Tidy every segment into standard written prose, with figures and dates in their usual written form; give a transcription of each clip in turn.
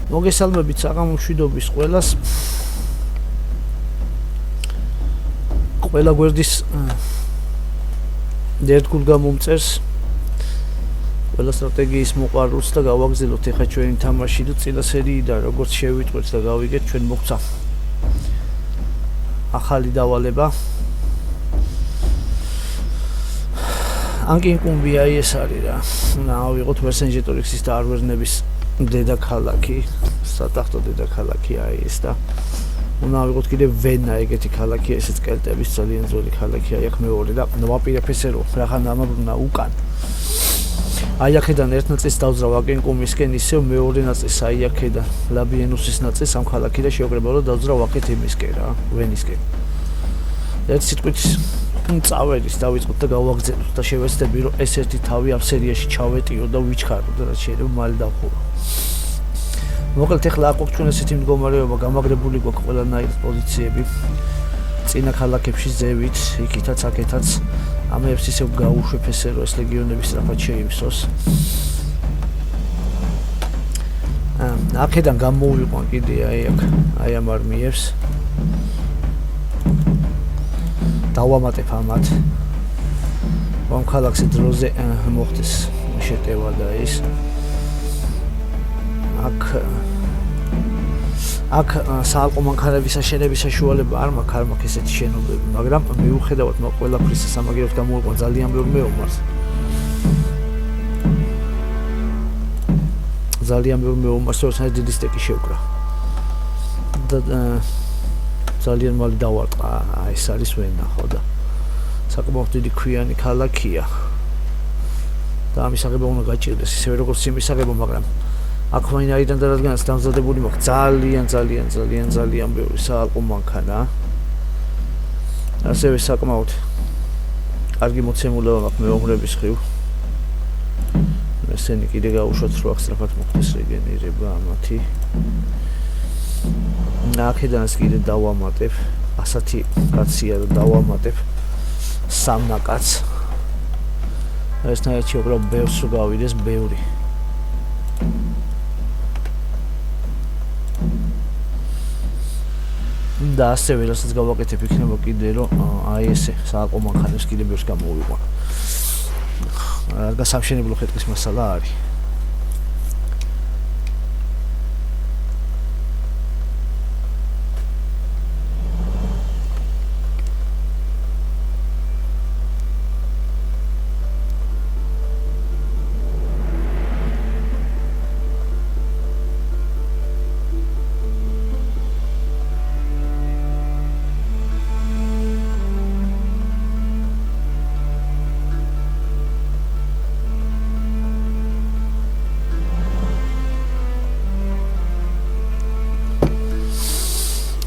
მოგესალმებით საღამომშვიდობის ყველას. ყველა გვერდის ერთგულ გამომწერს ყველა სტრატეგიის მოყვარულს და გავაგზავნოთ ახლა ჩვენი თამაში და წინა სერიიდან როგორც შევიტყვეთ და გავიგეთ ჩვენ მოგცა ახალი დავალება. ანკინკუმბია ეს არის რა. ავიღოთ ვერსენჯეტორიქსის და არვერნების დედაქალაქი, სატახტო დედაქალაქი ეს და უნდა ავიღოთ კიდევ ვენა ეგეთი ქალაქია, ესეც კელტების ძალიან ძველი ქალაქია, აქ მეორე და ნოვაპირებ ესე რომ რახან ამაბრუნა უკან. აი აქედან ერთ ნაწილს დავძრავ აკინკუმისკენ, ისევ მეორე ნაწილს აი აქედან ლაბიენუსის ნაწილს ამ ქალაქი და შევკრება რომ დავძრავ აქეთ იმისკენ რა, ვენისკენ. ერთ სიტყვით წავედის დავიწყოთ და გავაგზავნოთ და შევეცდები რომ ეს ერთი თავი ამ სერიაში ჩავეტიო და ვიჩქარო და რაც შეიძლება მალე დავხურო. მოკლედ ახლა აკვირთ ჩვენ ესეთი მდგომარეობა გამაგრებული გვაქვს ყველანაირ პოზიციები წინა ქალაქებში ზევით, იქითაც აქეთაც ამებს ისევ გაუშვებ ესე რომ ეს ლეგიონები სწრაფად შეივსოს. აქედან გამოვიყვან კიდე აი ამ არმიებს დავამატებ ამათ ამ ქალაქზე დროზე მოხდეს შეტევა და ის აქ საალყო მანქანების აშენების საშუალება არ მაქვს ესეთი შენობები, მაგრამ მიუხედავად ყველაფრის სამაგიეროდ გამოვიყვან ძალიან ბევრ მეომარს. ძალიან ბევრ მეომარს როცა დიდი სტეკი შევკრა. და ძალიან მალე დავარტყა, ეს არის ვენა ხო და საკმაოდ დიდი ქვიანი ქალაქია. და ამის აღება უნდა გაჭირდეს ისევე როგორც იმის აღება, მაგრამ აქ ვინაიდან და რადგანაც დამზადებული მაქვს ძალიან ბევრი საალყო მანქანა. ასევე საკმაოდ კარგი მოცემულობა მაქვს მეომრების ხრივ. ესენი კიდე გაუშვათ რომ აღსრაფად მოხდეს რეგენერება ამათი. აქედანაც კიდე დავამატებ 100 კაცია და დავამატებ სამნაკაც. ეს ნაიჩი უბრალოდ ბევრს რო გავიდეს ბევრი. და ასევე რასაც გავაკეთებ იქნება კიდე რომ აი ესე საალყო მანქანებს კიდე ბევრს გამოვიყვან. გასამშენებლო ხეთქის მასალა არის.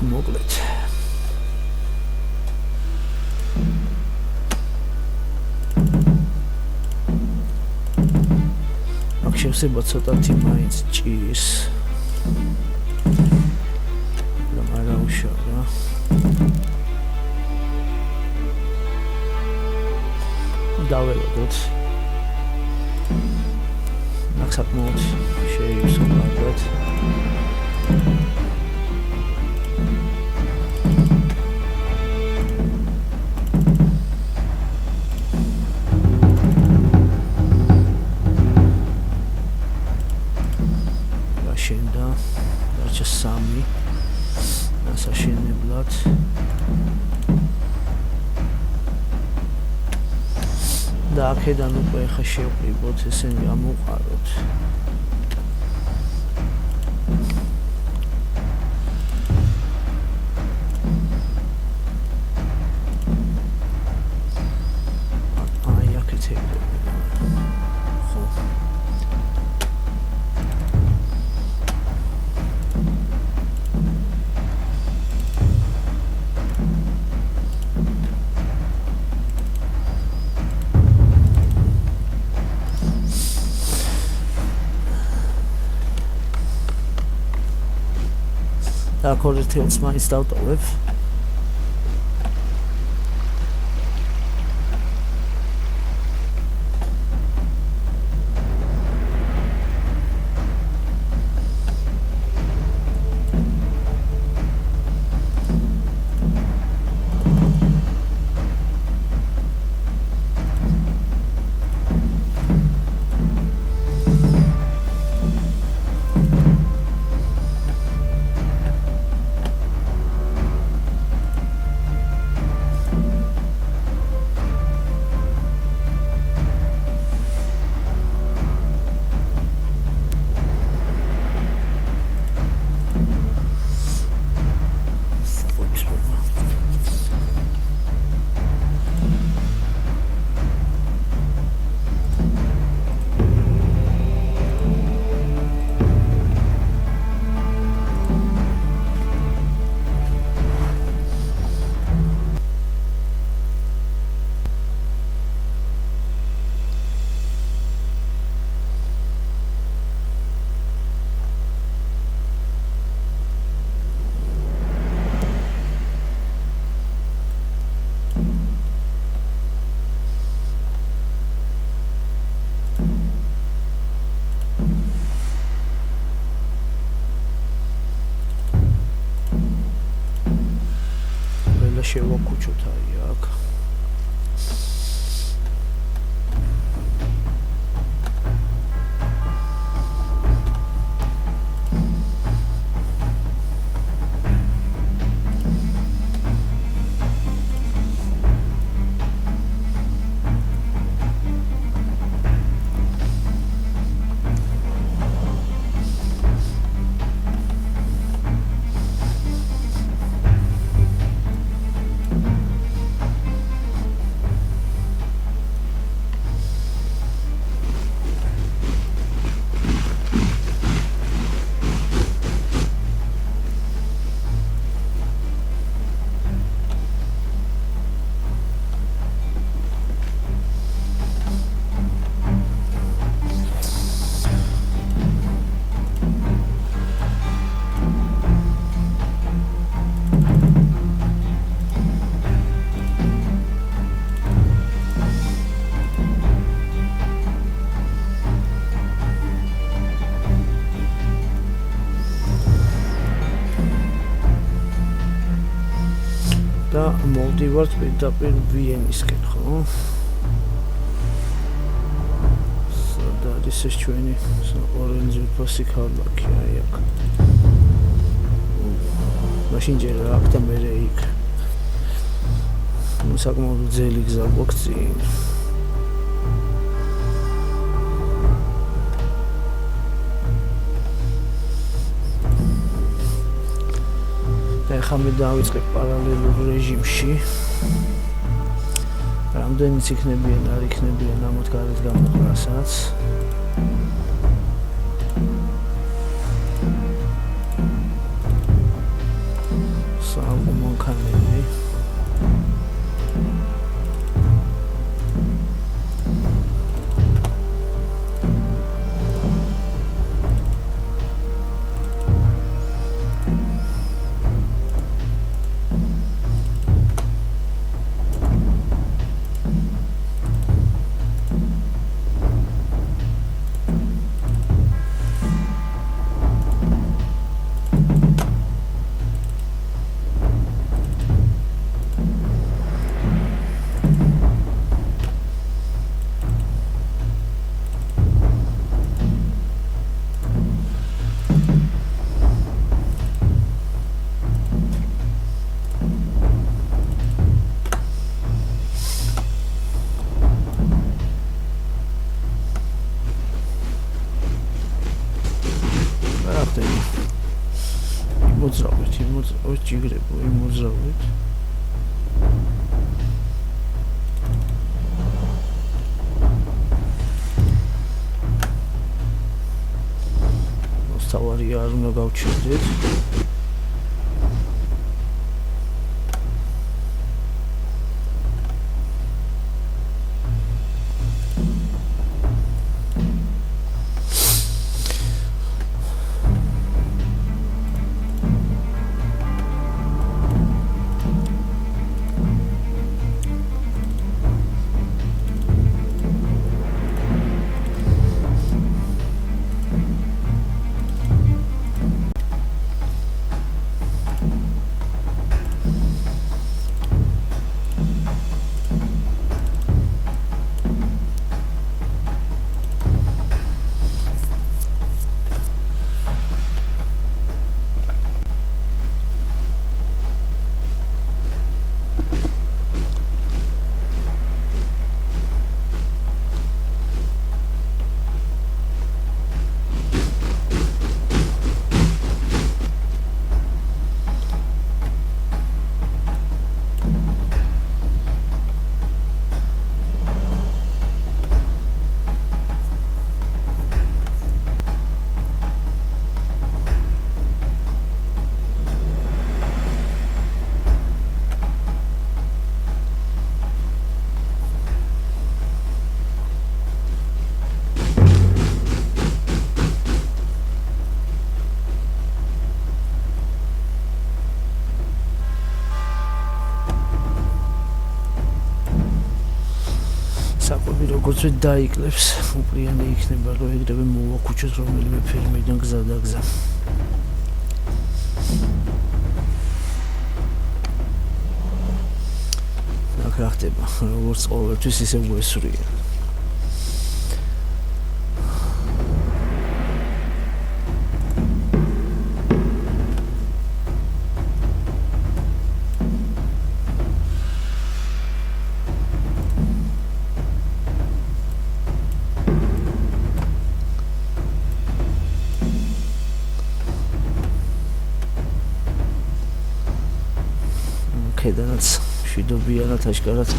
მოკლედ აქ შევსება ცოტათი მაინც ჭირს და არა უშავდა დაველოდოთ აქ საკმაოდ შეივსო კარგად სამი ასაშენებლად და აქედან უკვე ხა შევყრიბოთ ესენი ამოყაროთ აი აქეთ ხო და კორექტიულს მაინც დავტოვებ. შევაკუჩოთ აი აქ. და მოვდივართ პირდაპირ ვიენისკენ, ხო? სადა არის ეს ჩვენი ორენჯი უფასი ქალაქი, აი აქ. მაშინ ჯერ აქ და მერე იქ. საკმაოდ ძელი გზა გვაქვს წინ. ხამე დავიწყებ პარალელურ რეჟიმში. რამდენიც იქნებიან, არ იქნებიან ამოთ გარეთ გამოყრასაც. სამომქანელი. მოძრავით ჯიგრებო, მოძრავით. მოსავარია არ უნდა გავჩერდეთ. როგორც დაიკლებს, უპრიანი იქნება, რომ ეგრევე მოვაკუჩოთ რომელიმე ფერმიდან გზა და გზა. რა ხდება როგორც ყოველთვის ისე მოესვრია ქედანაც შვიდობიანად აშკარად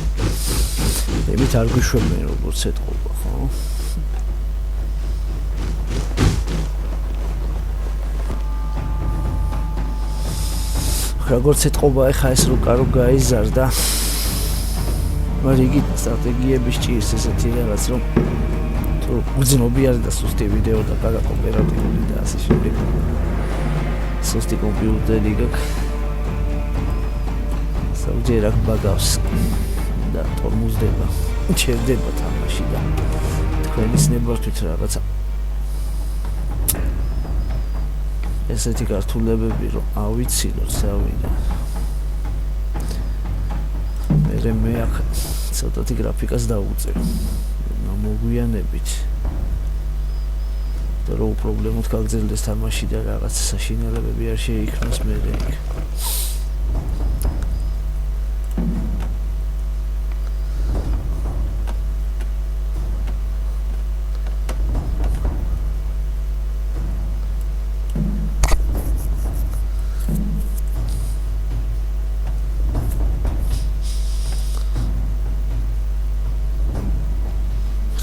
ემით არ გვიშვებენ როგორც ეთყობა ხო როგორც ეთყობა ეხა ეს რო გაიზარდა მაგრამ იგი სტრატეგიების ჭირს ესეთი რაღაც რომ თუ გძნობი არის და სუსტი ვიდეო და კარგი ოპერატიული და ასე შემდეგ სუსტი კომპიუტერი გაქვს საუჯერ აქ ბაგავს და თორმუზდება ჩერდება თამაში და თქვენის ნებართვით რაღაცა ესეთი გართულებები რომ ავიცილოთ სავიდან მე აქ ცოტათი გრაფიკას დავუწევ მოგვიანებით და რო პრობლემოთ გაგრძელდეს თამაში და რაღაც საშინელებები არ შეიქმნას მე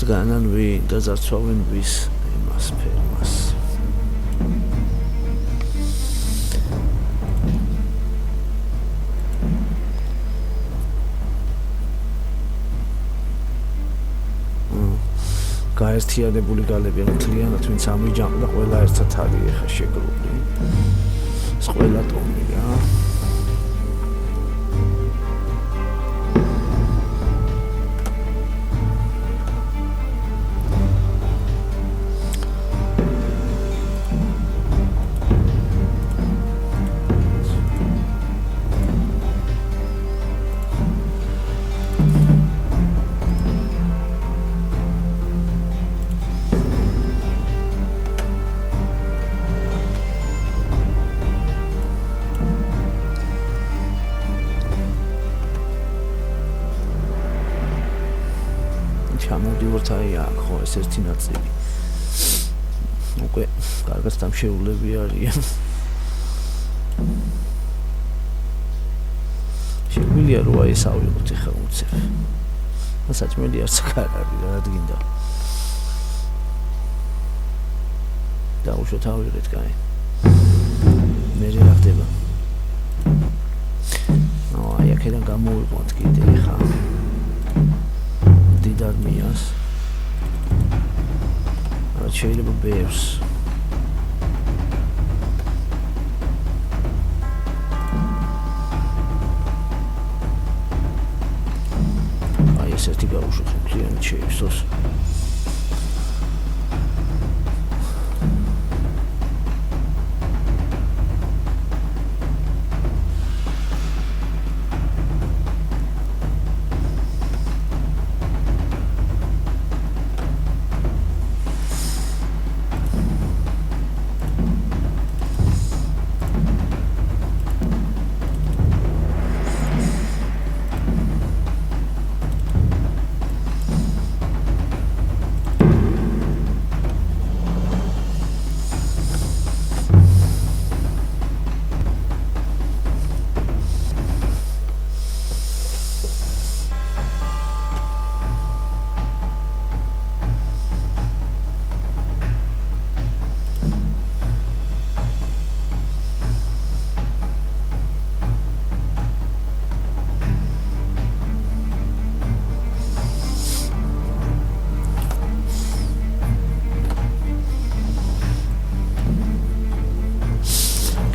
განანვი და ზარცვავენ ვის იმას ფერმას გაერთიანებული გალები მთლიანად ვინც ამიჯანყდა ყველა ერთად არის ეხა შეგრული ყველა ტომია ჩამოვდივართ აი აქ ხო ეს ერთი ნაწილი უკვე კარგად დამშეულები არიან შეგვიძლია რომ აი ეს ავიღოთ ეხლა უცებ საჭმელი არც არ არის რა გინდა დაუშვოთ ავიღეთ კაი მე რა ხდება აი აქედან გამოვიყვანთ კიდე ეხლა დარმიას რა შეიძლება ბერს აი ესეთი გავუშვით კლიანტ შეიფსოს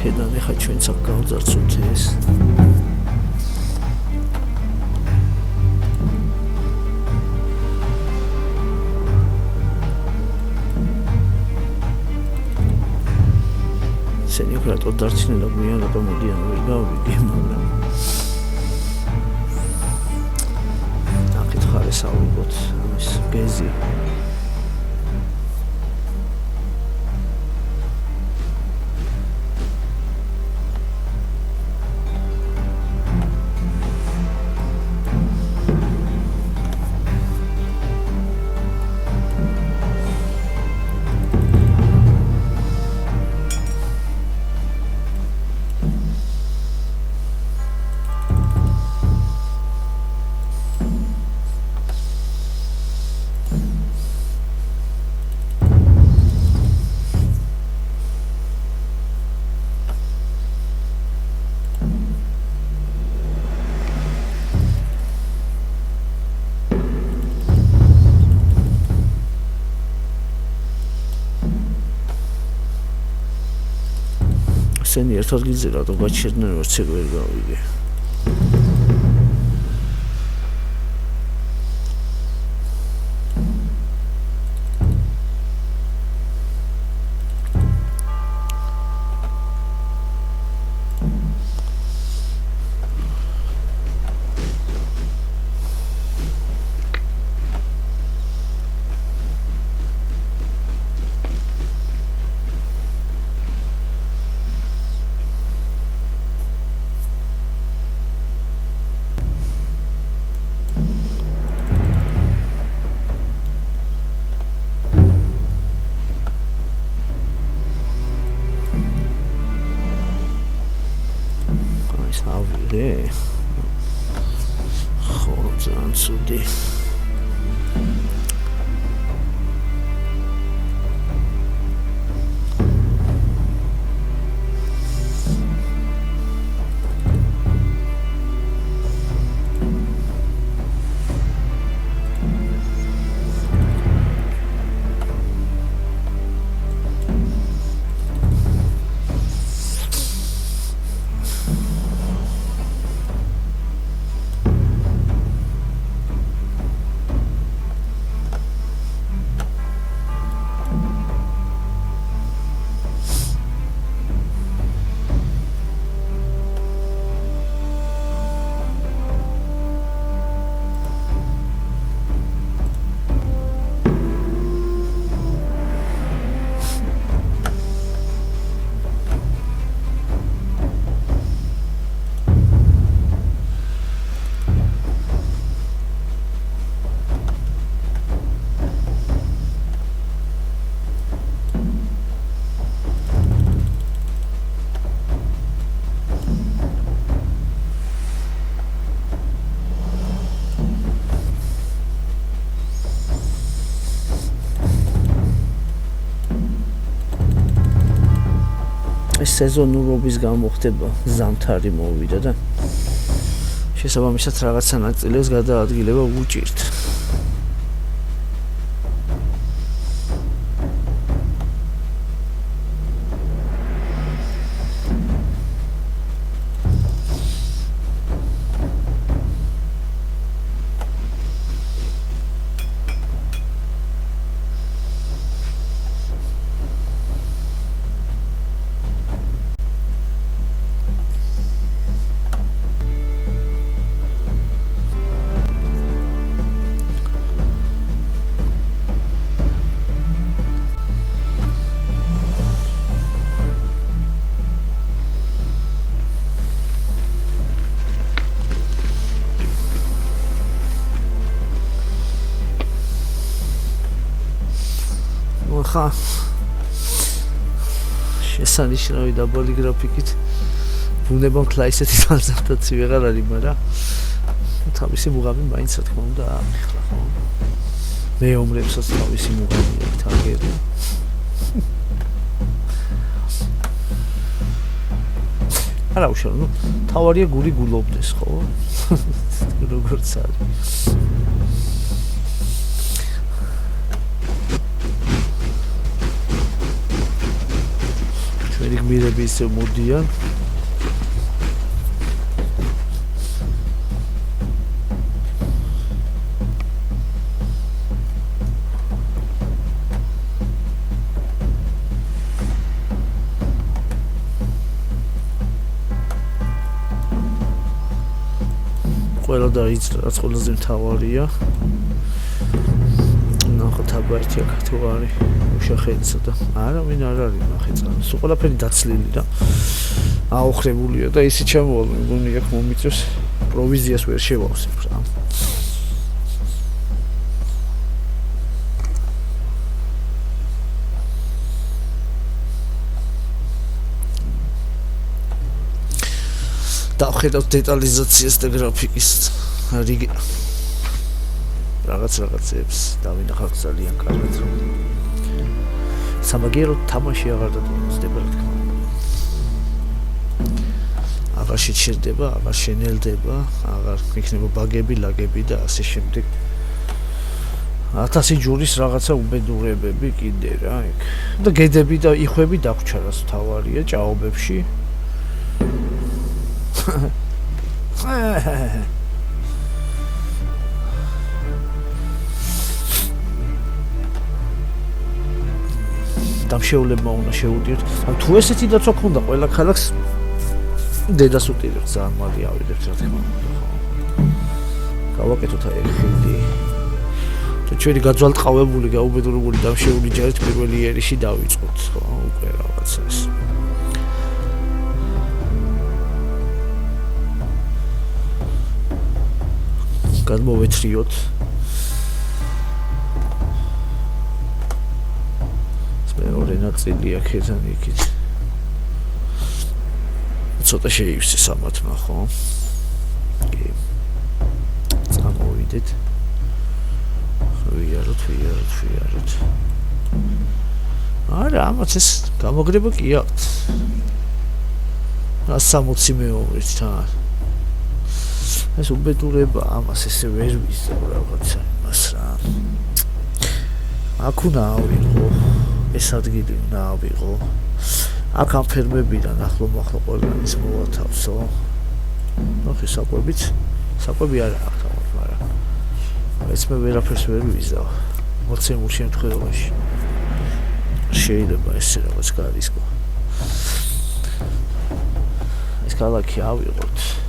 ქედან ეხა ჩვენც აქ გავძარცვით ეს სენიოკრატო დარჩენა და გვიან რატომ მოდიან ვერ გავიგე მაგრამ ეს ავიღოთ ამის გეზი. ესენი ერთად გიძე რატო გაჩერდნენ ვერც ეგ ვერ გავიგე. ავიღე. ხო, ძალიან ცუდი. სეზონურობის გამო ხდება ზამთარი მოვიდა და შესაბამისად რაღაცა ნაწილებს გადაადგილება უჭირთ. ხა შესანიშნავი დაბალი გრაფიკით ბუნებამ ქლა ისეთი ძალზარდაცი ვეღარ არის, მაგრამ თავისი მუღამი მაინც რა თქმა უნდა ახლა ხო მეომრებსაც თავისი მუღამი აქვს თაგერი. არა უშუალოდ, ნუ თავარია გული გულობდეს ხო? როგორც არის. მირები ისე მოდიან. ყველა და ის რაც ყველაზე მთავარია თაბა ერთი აქ თუ არის უშახელისა და არა ვინ არ არის ნახე წამს ყველაფერი დაცლილი და აოხრებულია და ისიც ჩამოვალ მგონი აქ მომიწევს პროვიზიას ვერ შევავსებ რა დავხედავთ დეტალიზაციას და გრაფიკის რიგი რაღაცებს დავინახავთ ძალიან კარგად რომ სამაგიერო თამაში აღარ დაწესდება რა თქმა უნდა აღარ შეჩერდება აღარ შენელდება აღარ იქნება ბაგები ლაგები და ასე შემდეგ 1000 ჯურის რაღაცა უბედურებები კიდე რა ეგ და გედები და იხვები დაგვჭა რას თავარია ჭაობებში დამშეულებმა უნდა შეუდიოთ. თუ ესეთი დაცვა ქონდა ყველა ქალაქს დედას უტირებს ძალიან მალე ავიდეთ რა თქმა უნდა ხო. გავაკეთოთ აი ხიდი. თუ ჩვენი გაძვალტყავებული, გაუბედურებული დამშეული ჯარით პირველი იერიში დავიწყოთ ხო უკვე რაღაცა ეს. გადმოვეთრიოთ მეორე ნაწილი აქედან იქით ცოტა შეივსეს ამათმა ხო კი წამოვიდეთ ვიაროთ არა ამაც ეს გამოგრება კი აქვს 160 მეომრით თან ეს უბედურება ამას ესე ვერ ვიზავ რაღაცა იმას რა აქ უნდა ავიღო ეს ადგილი უნდა ავიღო აქ ამ ფერმებიდან ახლომახლო ყველგანის მოვათავსო ნახე საკვები არ აქვს თამარ მაგრამ ეს მე ვერაფერს ვერ ვიზავ მოცემულ შემთხვევაში შეიძლება ესე რაღაც გარისკო ეს ქალაქი ავიღოთ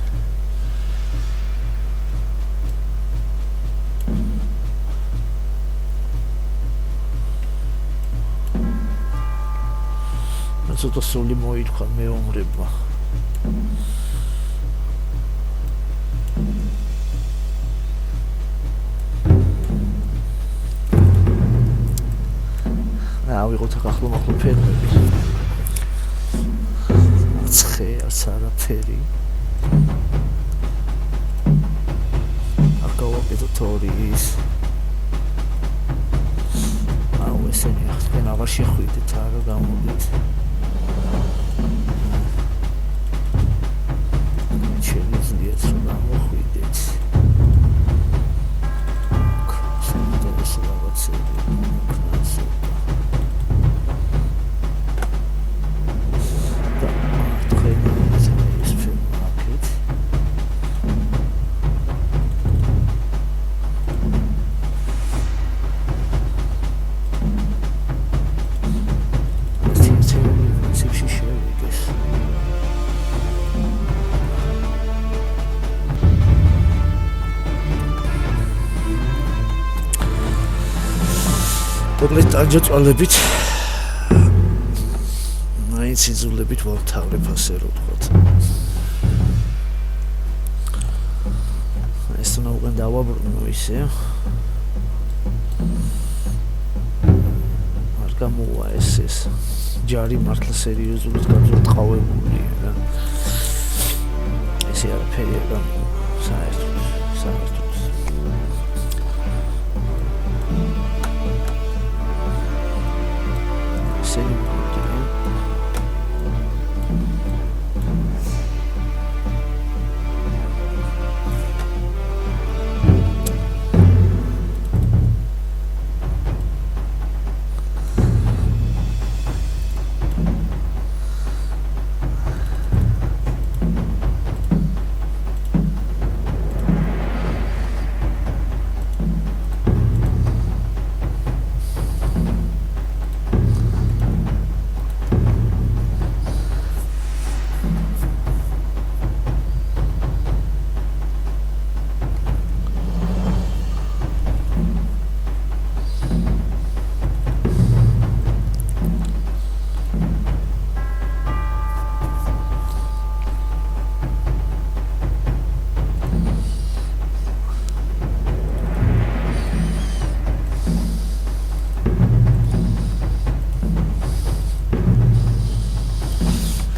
ცოტა სული მოითქვა მეომრებმა ავიღოთ ახლომახლო ფერმები ცხე არაფერი აქ გავაკეთოთ ორი ის აუ ესენი ახლა აღარ შეხვიდეთ არა გამოდით Через сюда выходит. Смотрите, слава цели. Так, тренинг из филммаркет. Მოკლედ ტანჯაწვალებით მაინც იძულებით ვალთავრებ ასე რომ ვთქვათ. ეს უნდა უკან დავაბრუნო ისე. არ გამოვა ეს ჯარი მართლა სერიოზულად გაძვალტყავებულია რა. ესე არაფერი არ გამოვა საერთოდ.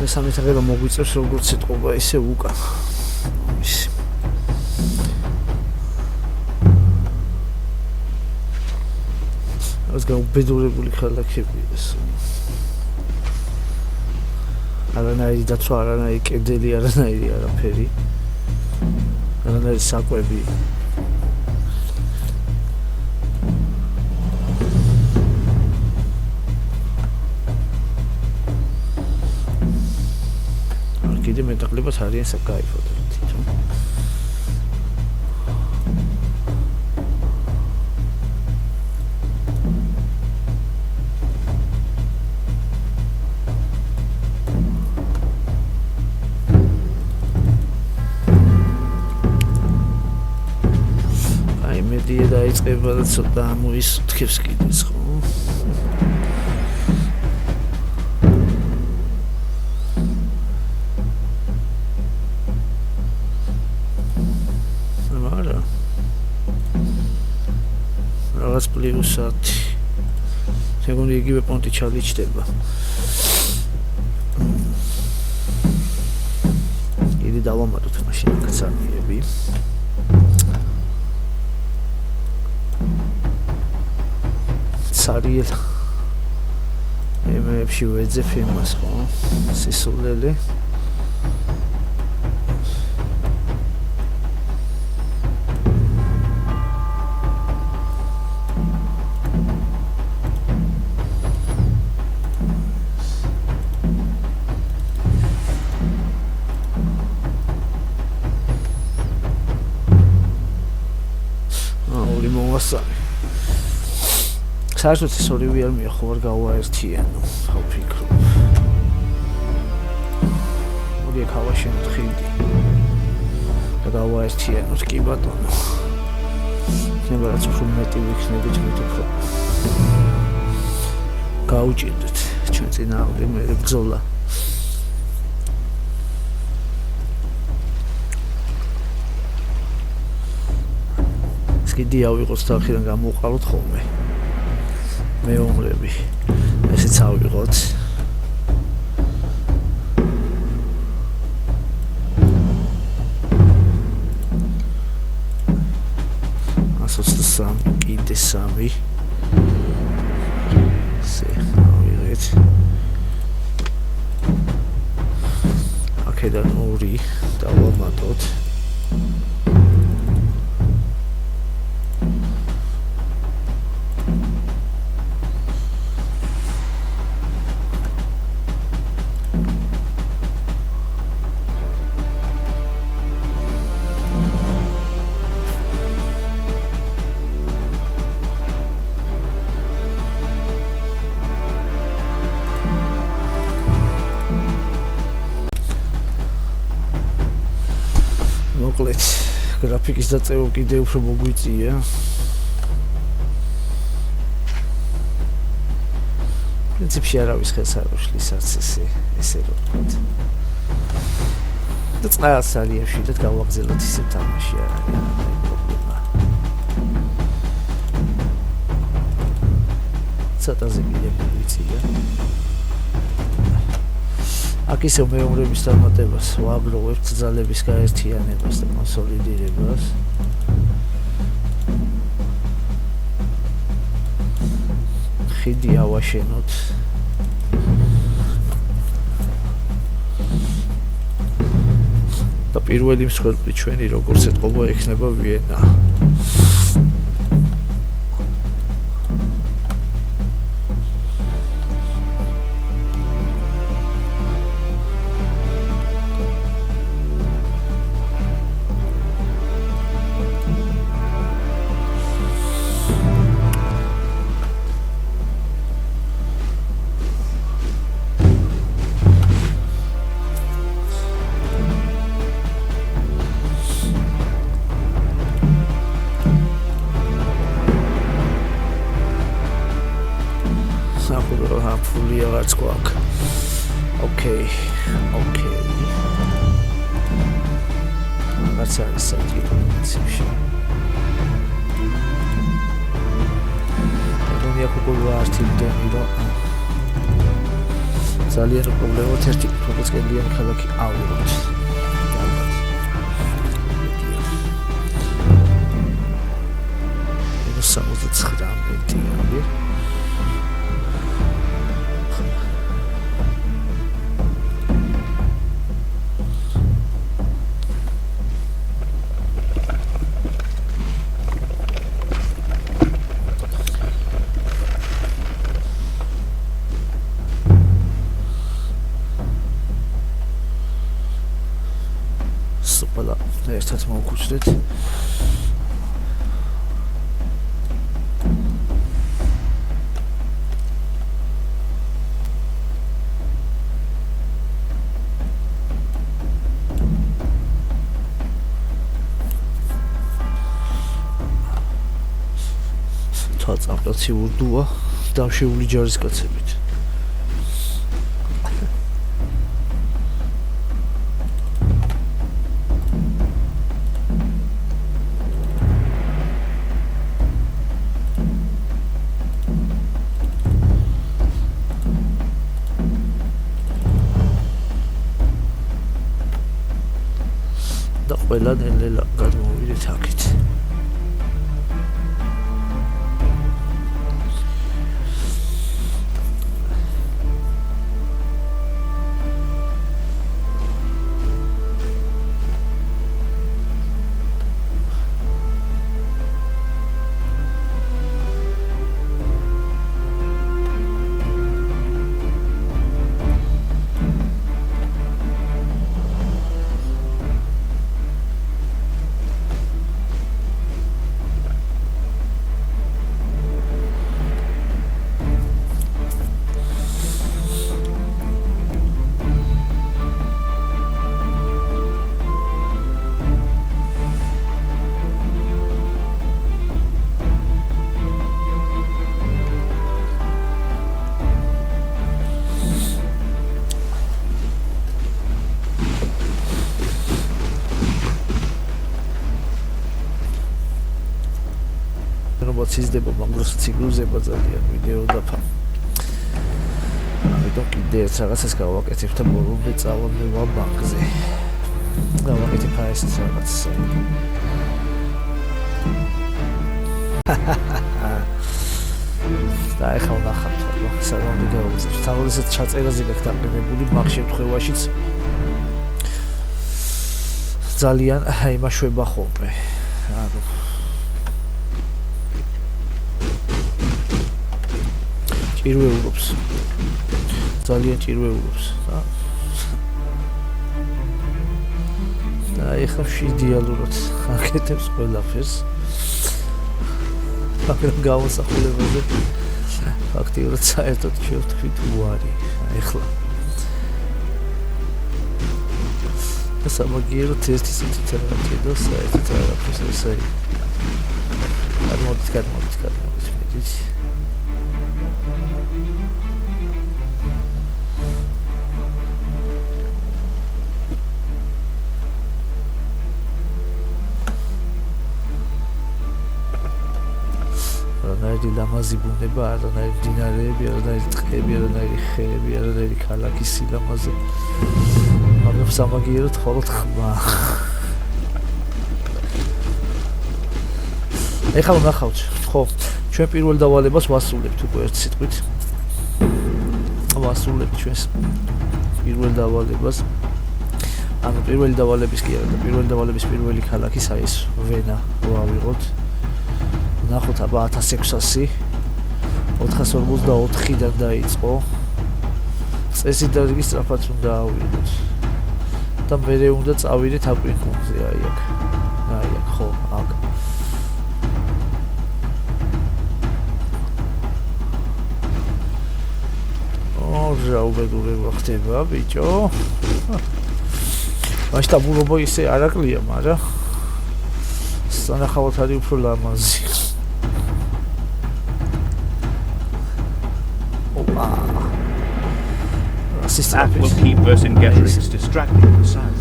მესამე სახე რომ მოგვიწევს როგორც სიტყვა ისე უკან. ისე. ეს გაუბედურებული ქალაქები ეს. არანაირი დაცვა, არანაირი კედელი, არანაირი არაფერი. არანაირი საკვები. კიდე მეტაკლებას არიან საკაიფოდ თვითონ. აი მედია დაიწყება და ცოტა მოისუთქებს კიდეც ხო? პლუს 10. შეგონი იგივე პონტი ჩალიჩდება. იგი დავამატოთ მაშინ კაცარიები. სარიელ ემებში ვეძებ იმას ხო? სისულელი. საერთოდ ეს ორივე არ მიახო არ გავაერთიანო, ხო ვფიქრობ. ორი ქავაშენოთ ხიდი. და გავაერთიანოთ კი ბატონო. იქნება რაც უფრო მეტი ვიქნებით მით უფრო. გაუჭირდეთ ჩვენ წინააღმდეგ მე ბრძოლა. კიდე ავიღოთ და ახლა გამოვყავთ ხოლმე. მეომრები. ესეც ავიღოთ. ასოც კიდე 3. ესე ავიღეთ. აქედან 2 დავამატოთ. მოკლედ გრაფიკის დაწევა კიდე უფრო მოგვიწია. პრინციპში არავის ხელს არ უშლის არც ესე რომ ვთქვათ. და წყალს ალიებში და გავაგზავნოთ ისე თამაში არ არის პრობლემა. ცოტაზე კიდე მოგვიწია. აქ ისევ მეომრების დამატებას ვაგროვებთ ძალების გაერთიანებას და კონსოლიდირებას. ხიდი ავაშენოთ. და პირველი მსხვერპლი ჩვენი როგორც ეთყობა ექნება ვიენა. ფული აღარც გვაქვს. ოკეი. რაღაც არის საჭირო. я купил артиллерию. ძალიან პრობლემაა ერთი თუნდაც კედლიანი ქალაქი ავიღოთ. ეს 69-იანი. სუპერა ერთად მოვუჩდეთ. თვალწამტაცი ურდუა დამშეული ჯარისკაცებით. და ყველა ნელ-ნელა გადმოვიდეთ აქეთ. იზრდება, მაგრამ ციკლურდება ძალიან ვიდეო დაფა. ამიტომ კიდე ერთ რაღაცას გავაკეთებ და ბოლომდე წავედება ბანკზე. გავაკეთებ ეს რაღაც. და ეხლა ვნახავთ, საგამ ვიდეოზე. თავისად ჩაწერაზე გაქვს დაყენებული, მაგ შემთხვევაშიც ძალიან იმაშვება ხოლმე. ანუ ჭირვეულობს. ძალიან ჭირვეულობს. და ეხლა იდეალურად აკეთებს ყველაფერს. მაგრამ გამოსახულებაზე ფაქტიურად საერთოდ შევთქვით უარი. ეხლა და სამაგიეროდ ეს ისეთი თერაპია და საერთოდ არაფერს ესე. გადმოდით. მედიც. არანაირი ლამაზი ბუნება, არანაირი მდინარეები, არანაირი ტყეები, არანაირი ხეები, არანაირი ქალაქის სილამაზე. მაგრამ სამაგიეროდ მხოლოდ ხმა. ეხლა ვნახავთ, ხო, ჩვენ პირველ დავალებას ვასრულებთ უკვე ერთ სიტყვით. ვასრულებთ ჩვენს პირველ დავალებას. ანუ პირველი დავალების კი არა და პირველი დავალების პირველი ქალაქი საის ვენა ვავიღოთ. ნახოთ აბა 1600 454-დან დაიწყო. წესით და რიგი სწრაფად უნდა ავიღოთ. და მერე უნდა წავიდეთ აკვინკუნზე, აი აქ. აი აქ, ხო, აქ. რაუბედურება ხდება, ბიჭო. მასშტაბურობა ისე არ აკლია, მაგრამ სანახავად არის უფრო ლამაზი. That will keep Vercingetorix distracted in the south.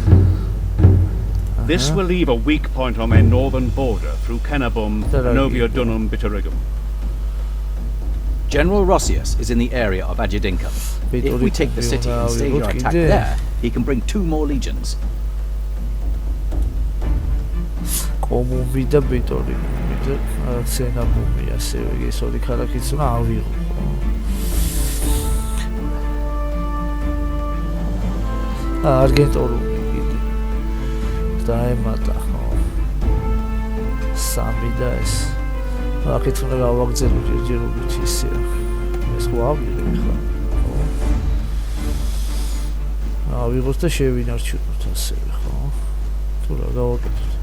This will leave a weak point on their northern border through Cenabum, Novio Dunum, Bitterigum. General Rossius is in the area of Ajidinka. If we take the city and stage our attack there, he can bring 2 more legions. კომუმვიდა ბიტორი და სენაბუმი ასევე ეს ორი ქალაქიც რა ავიღო. არგენტორუმი კიდე დაემატა ხო. 3 და ეს აქეთ უნდა გავაგზავნო ჯერჯერობით ისე. ეს ხო ავიღე ხა. ავიღოს და შევინარჩუნოთ ასევე ხო. თუ რა გავაკეთოთ.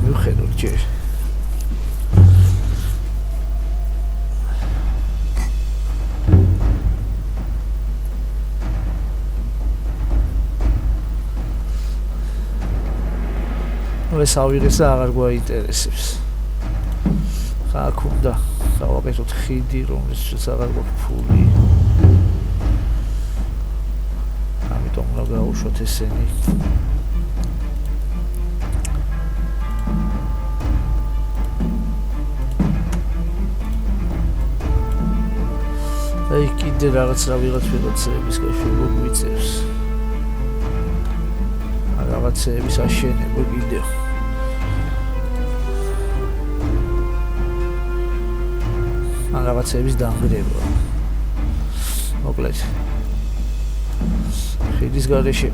მიუხედავთ ჯერ ეს ავიღეს და აღარ გვაინტერესებს ხა აქ უნდა გავაკეთოთ ხიდი რომელსაც აღარ გვაქვს ფული ამიტომ რა გავუშვათ ესენი აი კიდე რაღაც რა ვიღაცების გაშვება გვიწევს. რაღაცების აშენება კიდე. რაღაცების დანგრევა. მოკლედ. ხიდის გარეშე.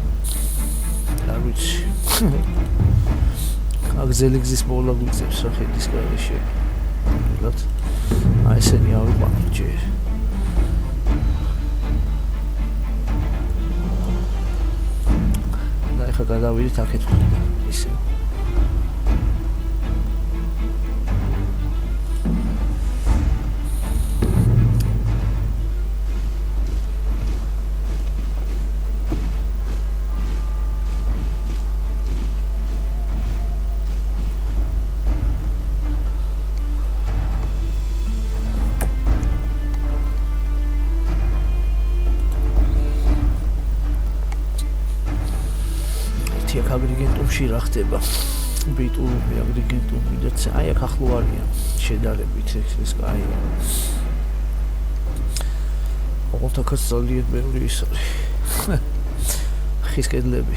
არ ვიცი. აგზელი გზის მოვლა გვიწევს რა ხიდის გარეშე. ნუ აი ესენი ავიყვანოთ ჯერ. ხა გადავიდეთ აქეთ ისე აგრიგენტუმში რა ხდება? ბიტურუმი აგრიგენტუმი და აი აქ ახლო არიან შედარებით ეს კაია. ოღონდ აქაც ძალიან ბევრი ის არის. ხის კედლები.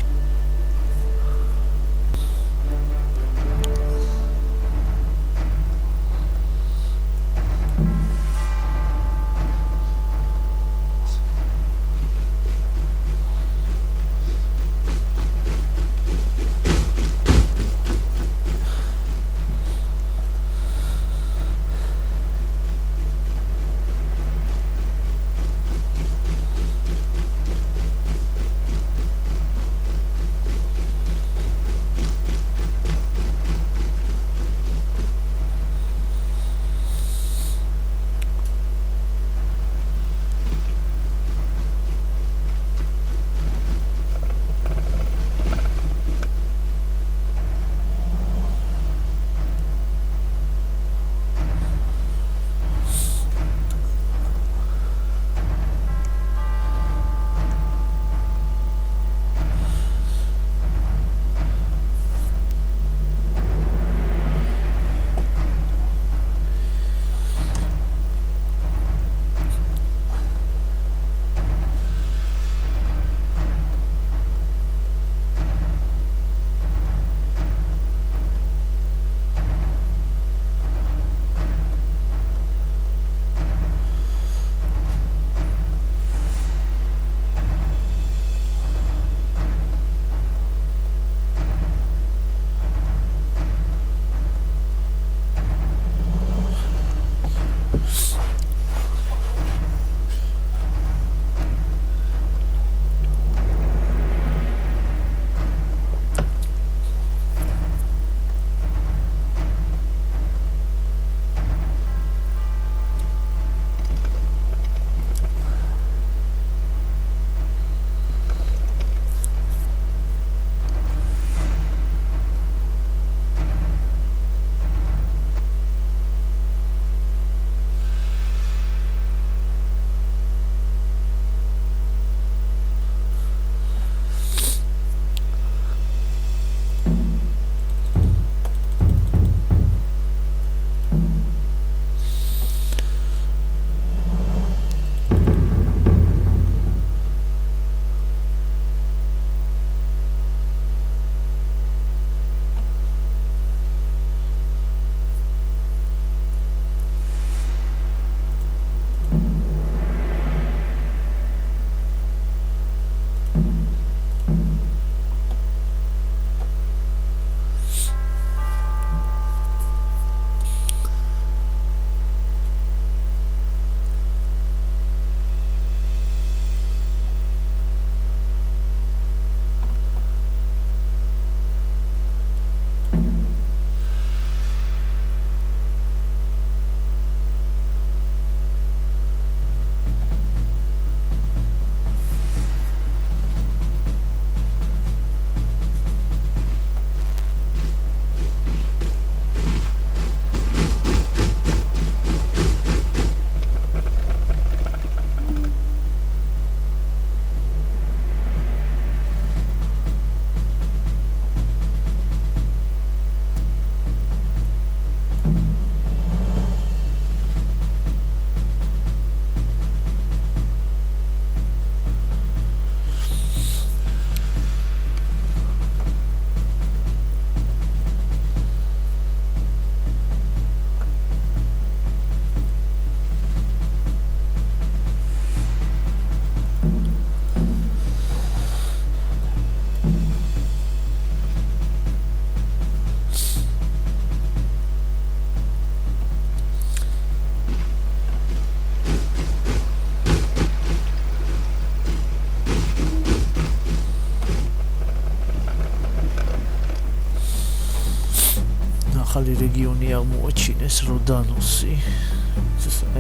რეგიონი აღმოაჩინეს როდანოსი.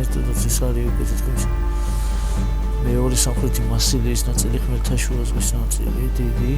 ერთადაც ეს არის უკეთ თქვენ. მეორე სამხრეთი მასილიის ნაწილი ხმელთაშუა ზღვის ნაწილი დიდი.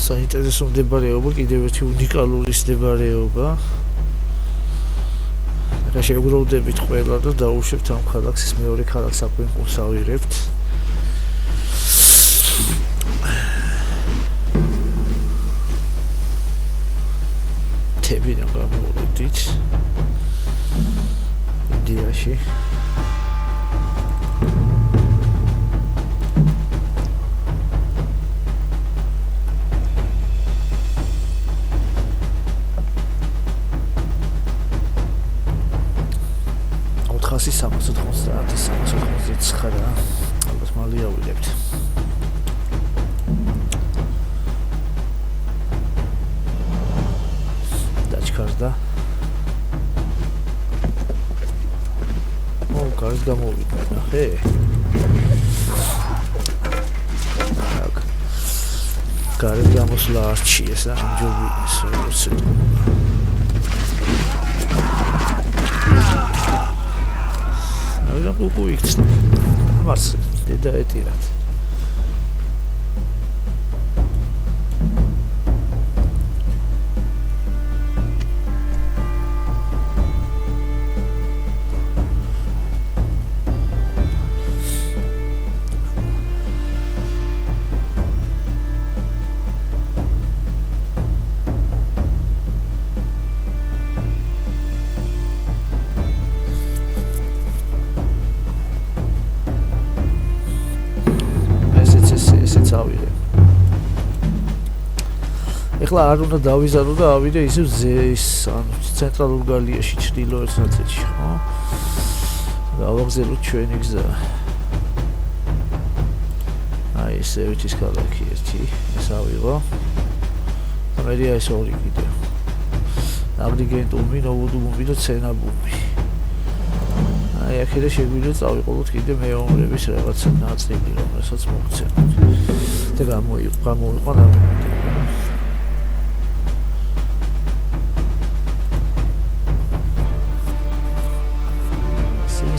საინტერესო მდებარეობა, კიდევ ერთი უნიკალური მდებარეობა. ახლა შევგროვდებით ყველა და დაუშვებთ ამ ქალაქს, ის მეორე ქალაქს აკვინკულს ავიღებთ. თებიდან გამოვიდით. იდეაში ალბათ მალე ავილებთ. დაჩქარდა. გარეთ გამოვიდა, ნახე. გარეთ გამოსვლა არჩიეს და ამჯობინეს როგორც ეთქვა. და უკვე იქცნა. მას დედა ეტირათ. ეხლა არ უნდა დავიზარო და ავიდე ისევ ზეის ანუ ცენტრალურ გალიაში ჩრდილოეთ ნაწილში, ხო? გავაგზავნოთ ჩვენი გზა. აი ესე ვიცის ქალაქი ერთი, ეს ავიღო. ამერია ეს ორი კიდევ. აგრიგენტუმი, ნოვოდუმი და ცენაბუმი. აი აქედან შეგვიძლია წავიყოლოთ კიდევ მეომრების რაღაცა ნაწილი, რომელსაც მოგცემთ. და გამოიყვან ამერიკა.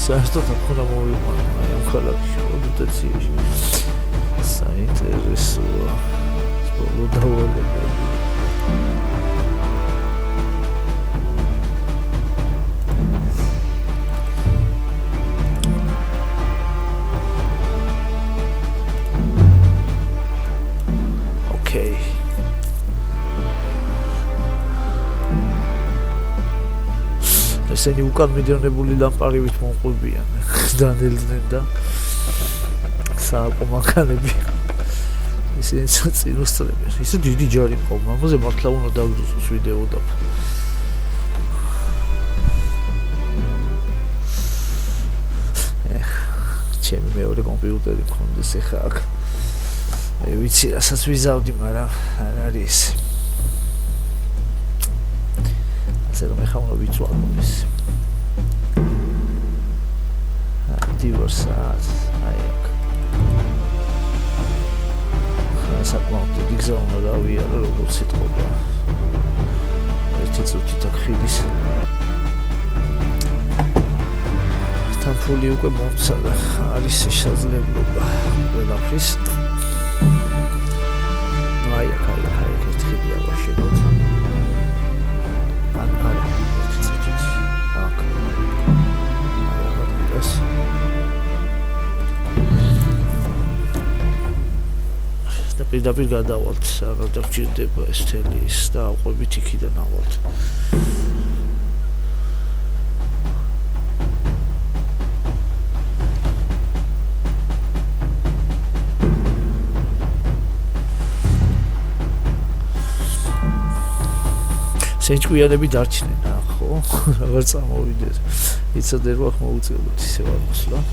საერთოდ ახლა მოვიყვანო ამ ქალაქში, ოდაციაში. საინტერესოა. სპორტო დავალება. ოკეი. ესენი უკან მიდრონებული ლამპარივით მომყვებიან დანელდნენ და სააკომანქანები ისინი წინუსწრებენ. ისე დიდი ჯარი ყავ, ამაზე მართლა უნდა დავგრძნოს ვიდეო და ჩემი მეორე კომპიუტერი მქონდეს ეხა აქ. ვიცი რასაც ვიზავდი, მაგრამ არ არის ეს. რომ ეხლა უნდა ვიწვალო ეს. დივერსად, აი აქ. საკმაოდ დიდი გზა უნდა დავიარო, როგორც იტყობა. ერთი წუთით აქ ხიდის. თანხული უკვე მომცა და არის შესაძლებლობა ყველაფრის. აი აქ ერთი ხიდი ავაშენოთ. არა აქ ეს და პირდაპირ გადავალთ აღარ დაგჭირდება ეს თელი ის და აყვებით იქიდან ავალთ სენჭკვიანები დარჩნენ რა ხო აღარ წამოვიდეს იცოდე რომ ახ მოუწევთ ისე ვარ მოსვლა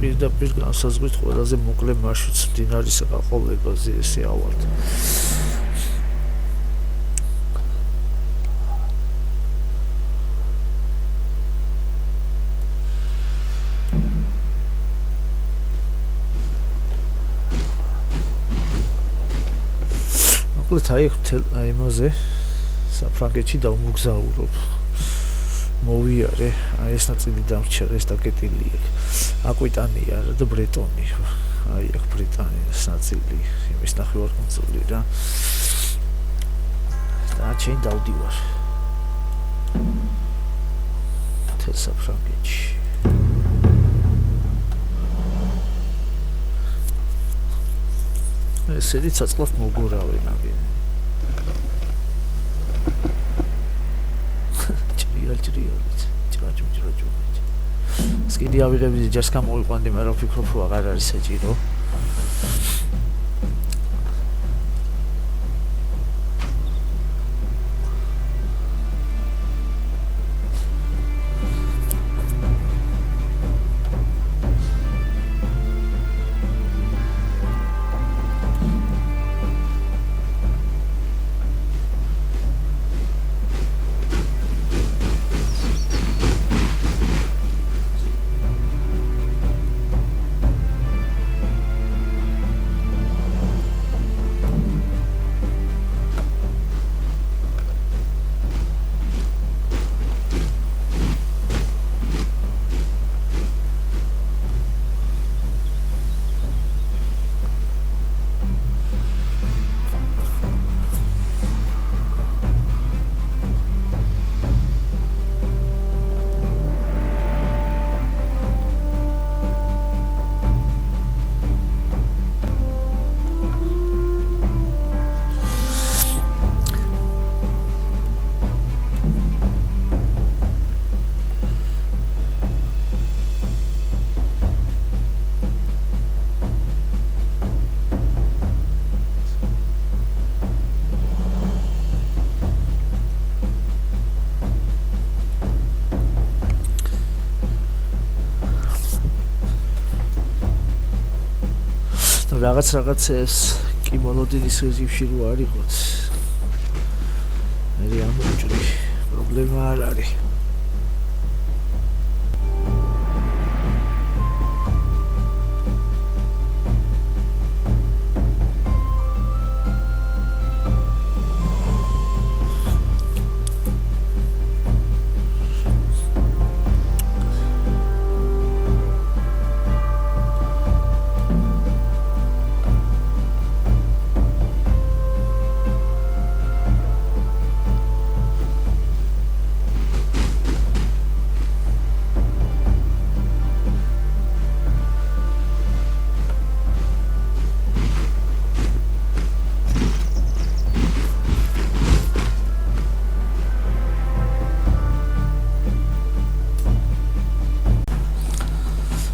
პირდაპირ განსაზღვრით ყველაზე მოკლე მარშრუტს მდინარის გაყოლებაზე ესე ავალთ. მოკლედ აი იმაზე საფრანგეთში დავმოგზაურობ. მოვიარე, აი ეს ნაწილი დამრჩა, ეს დაკეტილი იქ. აკვიტანია და ბრეტონი. აი აქ ბრიტანიის ნაწილი, იმის ნახევარკუნძული რა. და ჩენ დავდივარ. თელ საფრანგეთში. ესე იცი საწყლად მოგურავენ აგენ. ჭრაჭუ. სკიდი ავიღებდი ჯერს გამოვიყვანდი, მაგრამ ვფიქრობ, რომ აღარ არის საჭირო. რაღაცებს კი მონოდინის რეჟიმში რო არ იყოთ. მე ამოჭრი პრობლემა არ არის.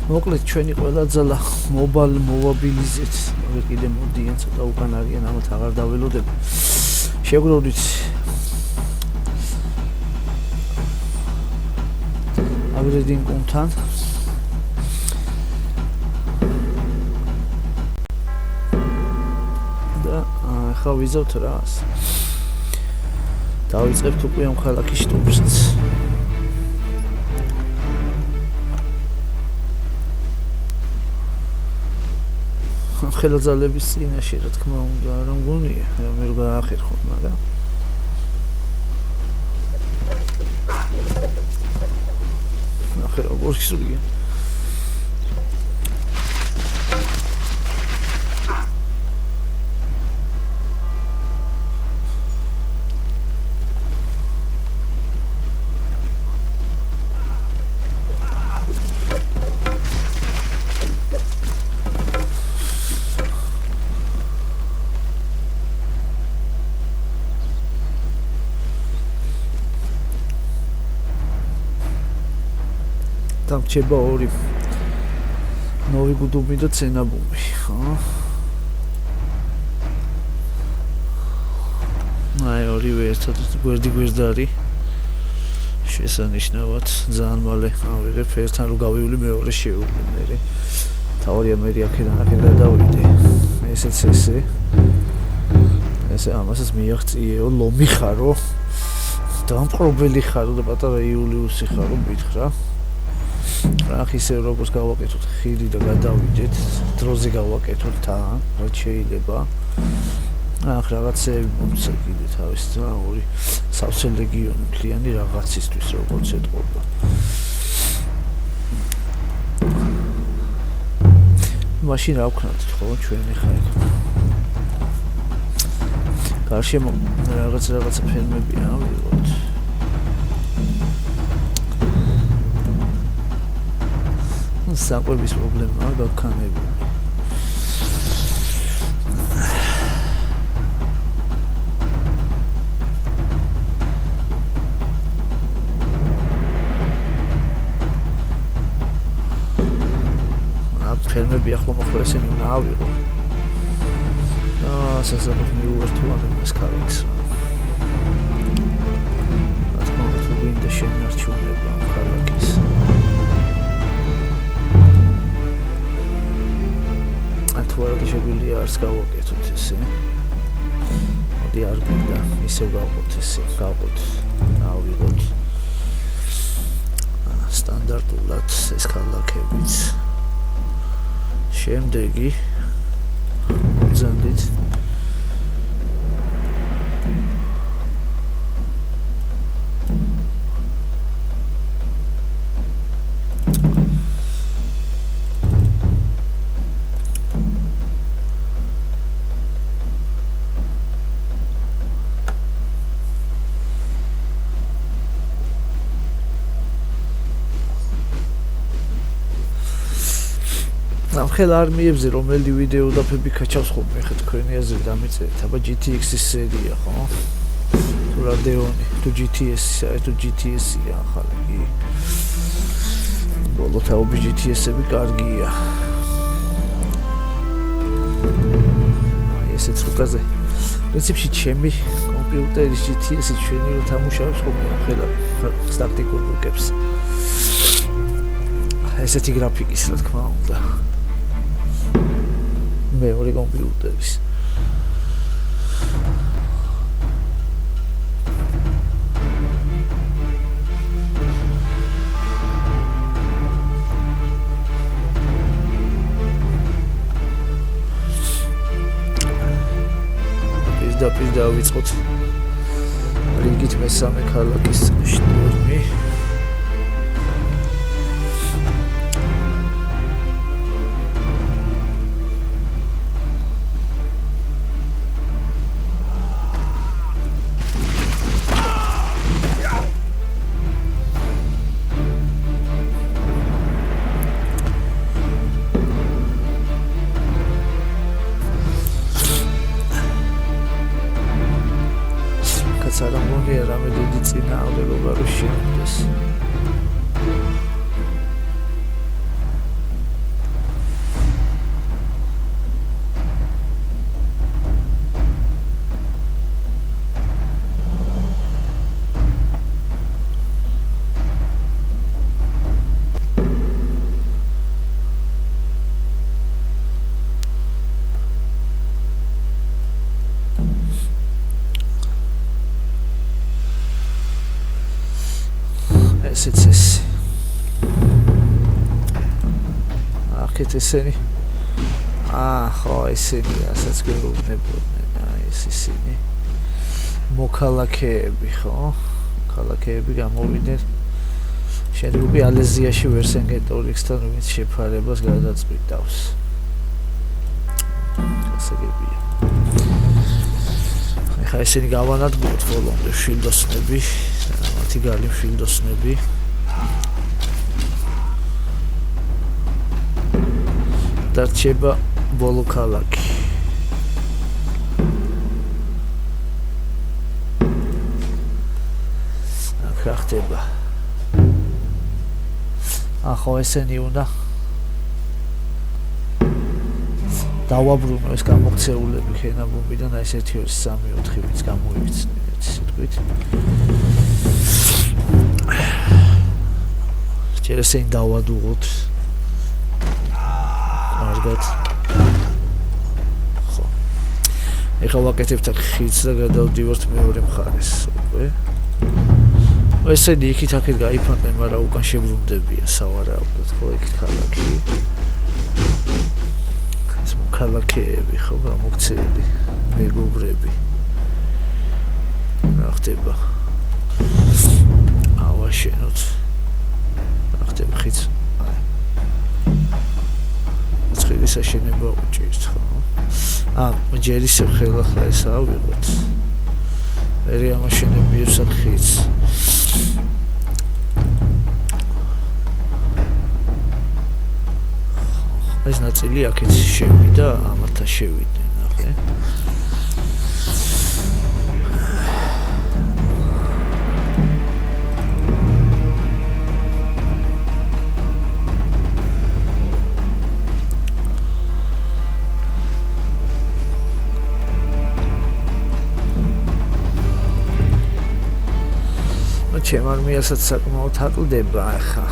მოკლედ ჩვენი ყველა ძალა მოვაბილიზეთ. მე კიდე მოდიან ცოტა უკან არიან, ამათ აღარ დაველოდები. შეგვიძლია აგრედინკუნთან და ახლა ვიზავთ რას. დავიწყებთ უკვე ამ ქალაქის შტურმსაც. ხელაძალების წინაშე რა თქმა უნდა არ მგონია, მე რო გაახერხოთ, მაგრამ ახლა როგორ ისურია там чеба ორი ნოვი გუდუმი და ცენაბუმი, ხო? აი ორივე ერთად გვერდი შესანიშნავად ძალიან მალე ავიღებ ერთთან რო გავივლი მეორე შეუვლი. თავარია მე აქედან გადავიდე. ესეც ესე ამასაც მიაღწიეო ლომი ხარო. დამპყრობელი ხარო და პატარა იულიუსი ხარო მითხრა. ახ ისე როგორც გავაკეთოთ ხიდი და გადავიდეთ, დროზე გავაკეთოთ თან, რაც შეიძლება. ახ რაღაცეები მომცა კიდე თავის და ორი სავსე ლეგიონი მთლიანი რაღაცისთვის როგორც ეთყობა. მაშინ რა ვქნათ ხო ჩვენი ხაი. გარშემო რაღაცა ფერმებია ავიღოთ. საკვების პრობლემაა გაქანებული. ფერმები ახლა მოხდა ესენი უნდა ავიღო. სასწრაფოდ მიუერთოვან ეს ქალაქს. რა თქმა უნდა თუ გვინდა შენარჩუნება ქალაქის. ათვარდი შეგვიძლია არც გავაკეთოთ ესე. მოდი არ გვინდა ისევ გავყოთ ესე, გავყოთ. ავიღოთ სტანდარტულად ეს ქალაქებიც. შემდეგი ზანდით ხელ არმიებზე რომელი ვიდეო დაფები ქაჩავს ხოლმე ხე თქვენი აზრით დამიწერეთ აბა GTX-ის სერია ხო თუ Radeon თუ GTS-ია თუ GTS-ია ახალი ბოლო თაობის GTS-ები კარგია აი ესეც უკაზე პრინციპში ჩემი კომპიუტერის GTS-ი ჩვენი რო თამუშავს ხოლმე ხელა სტატიკურ რუკებს ესეთი გრაფიკის რა თქმა უნდა მეორე კომპიუტერის და ვიწყოთ რიგით მესამე ქალაქის შტურმი სარამონია რამე დიდი წინააღმდეგობა რო შეხვდეს აქეთ ესენი ხო ესენი ასაც გვეუბნებოდნენ ეს ისინი მოქალაქეები ხო ქალაქეები გამოვიდნენ შეიძლება უკვე ალეზიაში ვერსენგეტორიქსთან რომელიც შეფარებას გადაწყვიტავს ასეგებია ხა ესენი გავანადგუროთ ბოლომდე შილდოსნები მათი გალი შილდოსნები დარჩება ბოლო ქალაქი რა ხდება ახო ესენი უნდა დავაბრუნო ეს გამოქცეულები ხენაბუმიდან აი ეს 1 2 3 4 ვიც გამოივიცნეთ ისე თქვით ჯერ ესენი დავადუღოთ კარგად ხო ეხლა ვაკეთებთ ხიდს და გადავდივართ მეორე მხარეს უკვე ესენი იქით აქეთ გაიფანტნენ მაგრამ უკან შებრუნდებიან სავარაუდოდ ხო იქით ქალაქი ეს მოქალაქეები ხო გამოქცეული მეგობრები რა ხდება ავაშენოთ რა ხდება ხიდს ხიდის აშენება უჭირთ ხო ჯერ ისე ხელახლა ეს ავიღოთ მე ამაშენები ერთად ხიდს ეს ნაწილი აქეთ შევიდა ამათა შევიდნენ ახლა ჩემ არმიასაც საკმაოდ აკლდება ახლა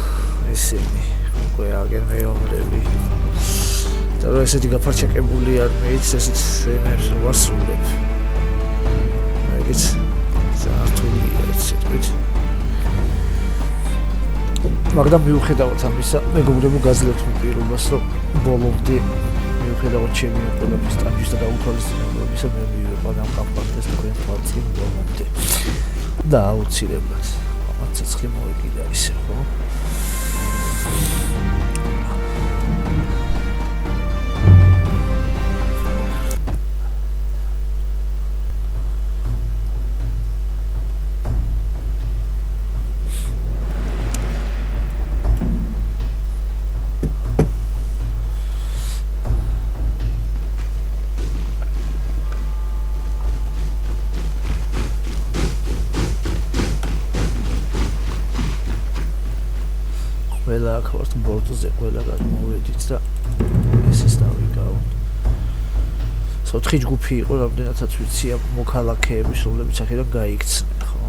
ესენი უკვე აგერ მეომრები და რა ესეთი გაფარჩაკებული არმიით ესეთ ენერგიას ვასრულებ ეგეც ზართულია ესე თქვით მაგრამ მიუხედავად ამისა მეგობრებო გაძლევთ პირობას რომ ბოლომდე მიუხედავად ჩემი ყველაფრის ტანჯის და გაუთვალისწინებისა მე მივიყვან ამ კამპანიას თქვენ თვალწინ ბოლომდე და აუცილებლად ამათ ცეცხლი მოეკიდა ისე ხო ყველა აქ ვართ ბორტზე ყველა გადმოვედით და ეს დავიკავ. 4 ჯგუფი იყო, რამდენადაც ვიცი, მოქალაქეები სრულებით აქედან გაიქცნენ, ხო?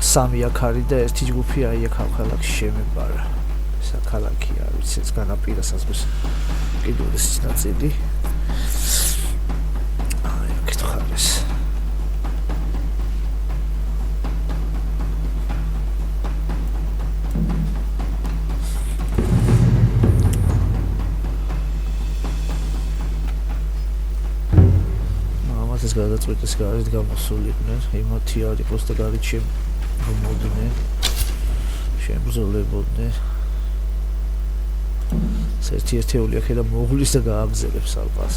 სამი აქ არის და ერთი ჯგუფი აი აქ ქალაქში შემებარა. ეს ქალაქი არის, ეს განაპირას ასბეს კიდევ ეს ნაწილი. აი აქ ხარეს. ეს გადაწყვეტეს გარეთ გამოსულიყვნენ, იმათი არ იყოს და გარეთ შემომოდნენ, შემბრძოლებოდნენ. ერთი ერთეული აქედან მოღვლის და გააგზელებს ალყას.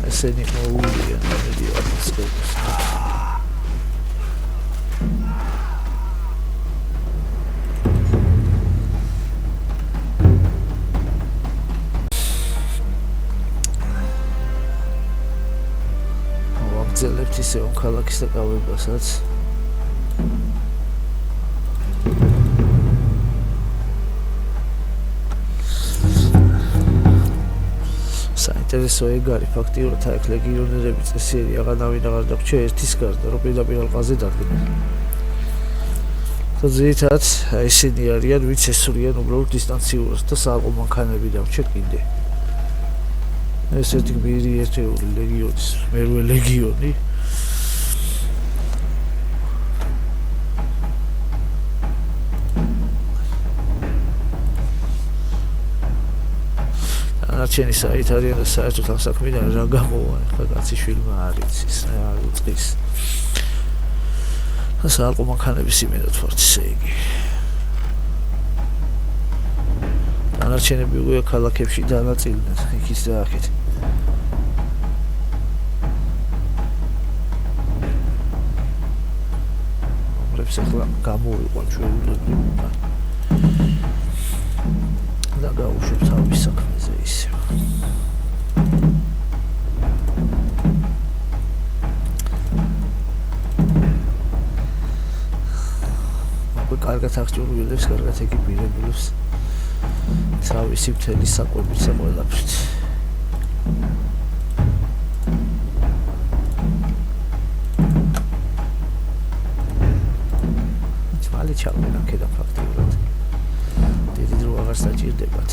ესენი მოუვლიან მედიო აფსკებს. ძლევთ ისე ქალაქის დაკავებასაც. საინტერესო ეგ არის ფაქტიურად აქ ლეგიონერები წესიერი აღანავინ აღარ დაგვრჩა ერთის გარდა რომ პირდაპირ ალყაზე დადგნენ. და ზეითაც ისინი არიან ვინც ესურიან უბრალოდ დისტანციურად და საალყო მანქანები დავრჩა კიდე. ეს ერთი გმირი ერთეული ლეგიონის მერვე ლეგიონი არჩენი საით არის და საერთოდ ამ საქმიდან რა გამოვა ხა კაცი შვილმა არ იცის რა არ უწყის ასე ალყო მანქანების იმედად ვართ ესე იგი არჩენები უკვე ქალაქებში დანაწილდნენ იქის და აქეთ ამრებს ახლა გამოვიყვან ჩვეულებრივად და გავუშვებ თავის საქმეზე ისე უკვე კარგად აღჭურვილებს, კარგად ეკიპირებულებს თავისი მთელი საკვებით საყოველაფრით ძვალი ჩავენა ქედა ფაქტიურად დიდი დრო აღარ საჭირდებათ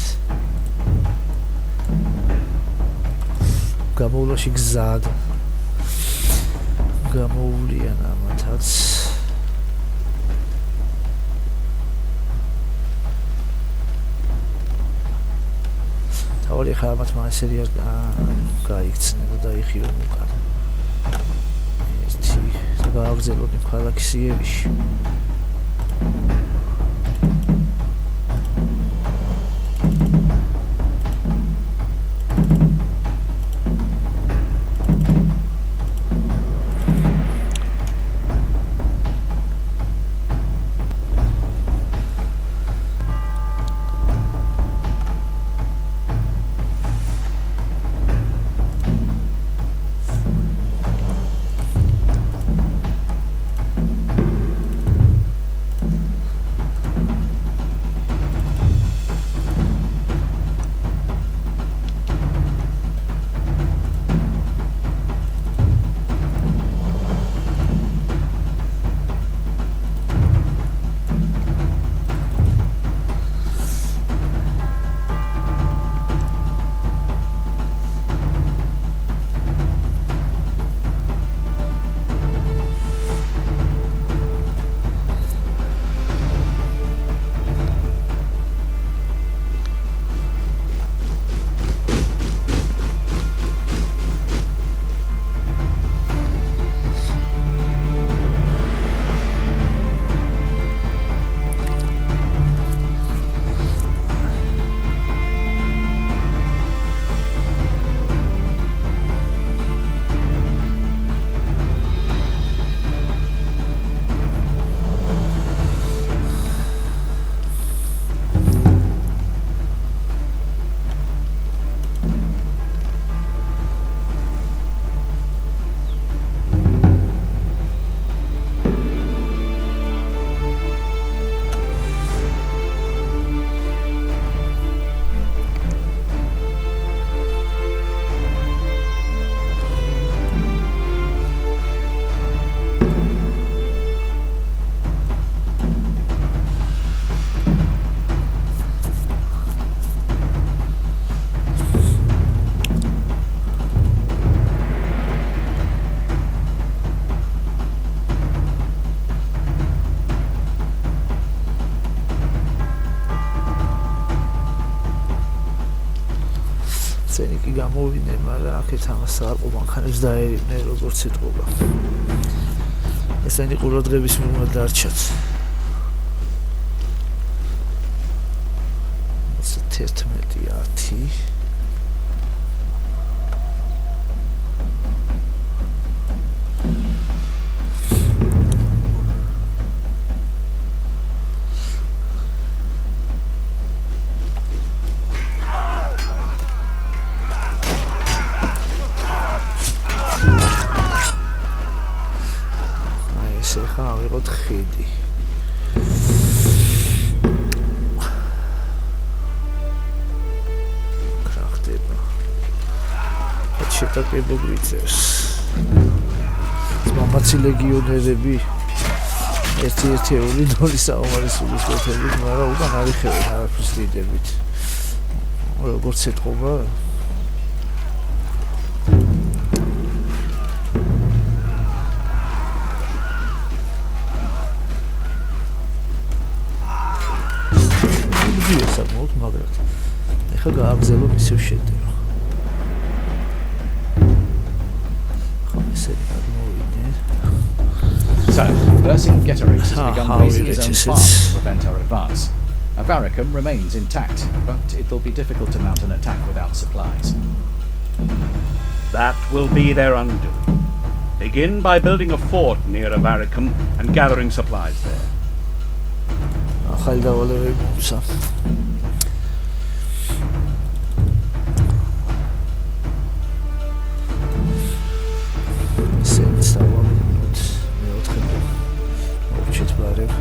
გამოვლაში გზად გამოვლიან ამათაც თავი ხა ამათ მასერი არ გაიქცნენ და დაიხიონ უკან ერთი გააგზავნოთ ქალაქის იერიში წენიკი გამოვიდნენ, მაგრამ აქეთ ამას არ ყომანქანებს დაერივნენ როგორც ეთყობა. ესენი ყურადღების მიმართ დარჩათ. 11:10 ვიყოთ ხიდი. კრახტება. შეტაკება გვიწევს. მამაცი ლეგიონერები ერთი-ერთეული დონის საომარისულის კეთებით, მაგრამ უკან არ იხევენ არაფერს დიდებით. როგორც ეთყობა საკმაოდ მაგრად. ეხლა გააგზელო ისევ შედევ. ხო ესეთი გადმოვიდნენ. So, Vercingetorix has begun raising his own farm to prevent our advance. Avaricum remains intact, but it will be difficult to mount an attack without supplies. That will be their undoing. Begin by building a fort near Avaricum and gathering supplies there. ახალი დავალებები მომცა. სენსავავთ მეოთხე მოვჩით ბარებ.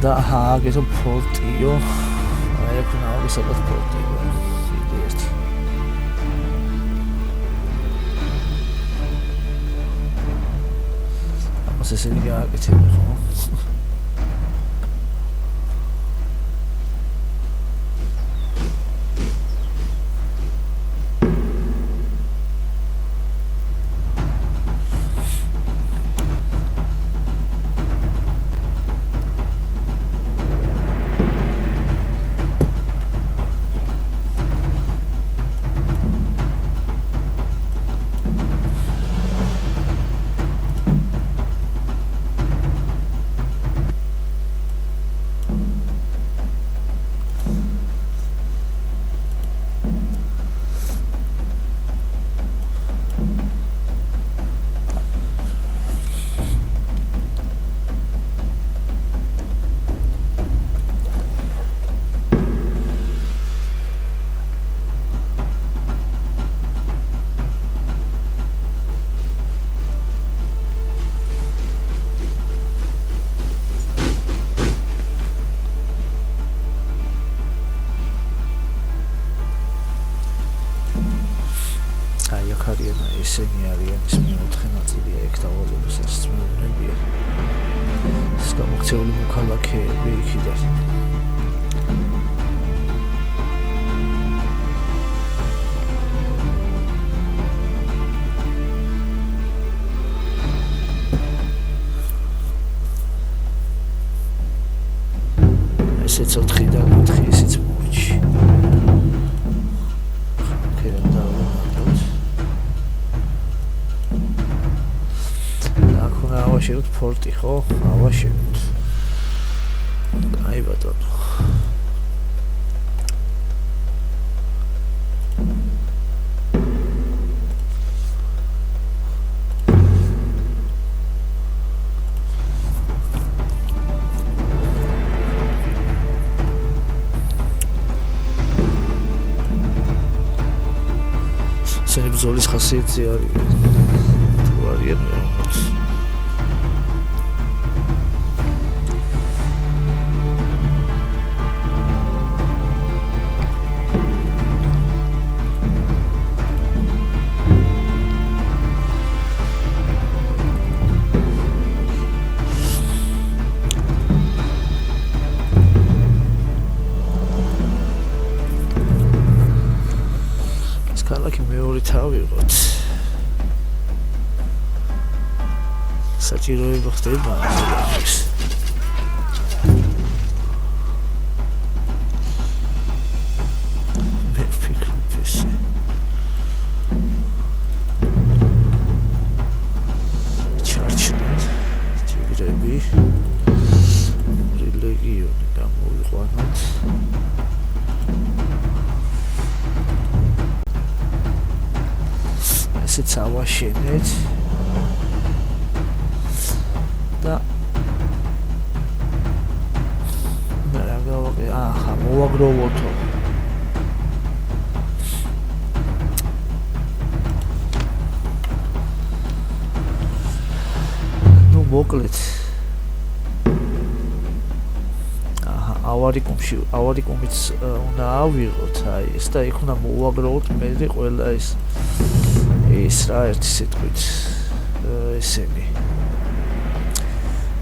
და აგეთო ფორტიო აი აქ უნდა ვისაკოთ ფორტიო იდეასთან ამას ესენი გააკეთებ ხო ესენი არიან ის მეოთხე ნაწილია ეგ დავალებასაც მეუბნებია ეს გამოქცეული მოქალაქეები იქიდან ესეც 4-დან 4 ესეც მოვიჩი ავაშეროთ ფორტი ხო? ავაშეროთ. აი ბატონო. სერბზოლის ხასიათი არის. თუ არიან თავიღოთ საჭიროება ხდება ეს მე ვფიქრობ ესე ჩარჩნით ტიგრები რელიგიონი გამოვიყვანოთ ესეც ავაშენეთ და რა გავაკეთე აჰა მოვაგროვოთო ნუ მოკლედ აჰა ავარიკუმიც უნდა ავიღოთ აი ეს და იქ უნდა მოვაგროვოთ მე ყველა ეს რა ერთი სიტყვით ესენი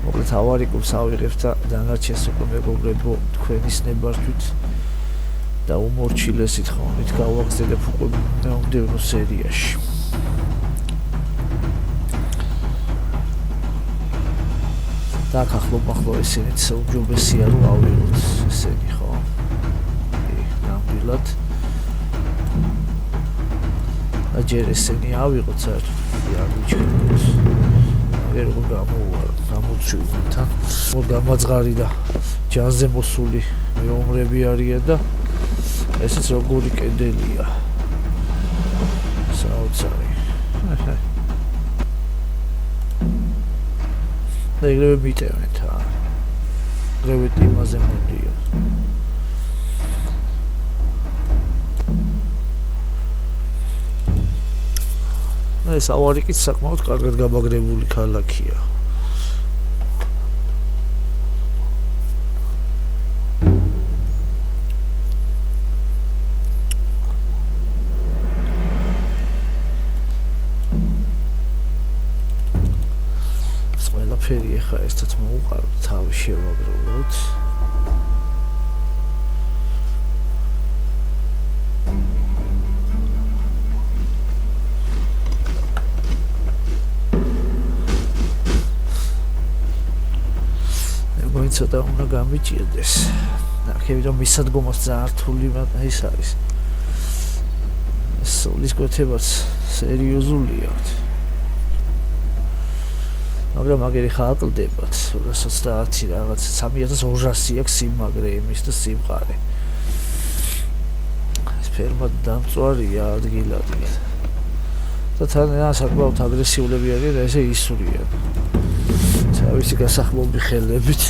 მოკლედ ავარიკუმს ავიღებთ და დანარჩენს უკვე მეგობრებო თქვენის ნებართვით და უმორჩილესით ხმით გავაგზავნებ უკვე მომდევნო სერიაში. და ახლა ესენიც უჯობესია რომ ავიღოთ ესენი ხო? ნამდვილად. და ჯერ ესენი ავიღოთ საერთოდ არ ვიჩვენოთ. აგერ როგორ გამოვცივი თან. მოდ გამაძღარი და ჯანზე მოსული მეომრები არიან და ესეც როგორი კედელია. საოცარი. და ეგრევე მიტევენ თან. ეგრევე იმაზე მოდიო. ეს ავარიკიც საკმაოდ კარგად გამაგრებული ქალაქია. ყველაფერი ახლა ერთად მოუყაროთ, თავი შევაგროვოთ. ცოტა უნდა გამიჭირდეს. ნახევი რომ მისადგომოს ძართული ის არის. სოლის გოთებაც სერიოზულია. მაგრამ მაგერი ხალხდებათ 230 რაღაც 3200 აქვს სიმაგრე იმის და სიმყარე. ეს ფერმა დამწვარია ადგილად. და თან საკმაოდ აგრესიულები არიან და ესე ისურიან. თავისი გასახმობი ხელებით.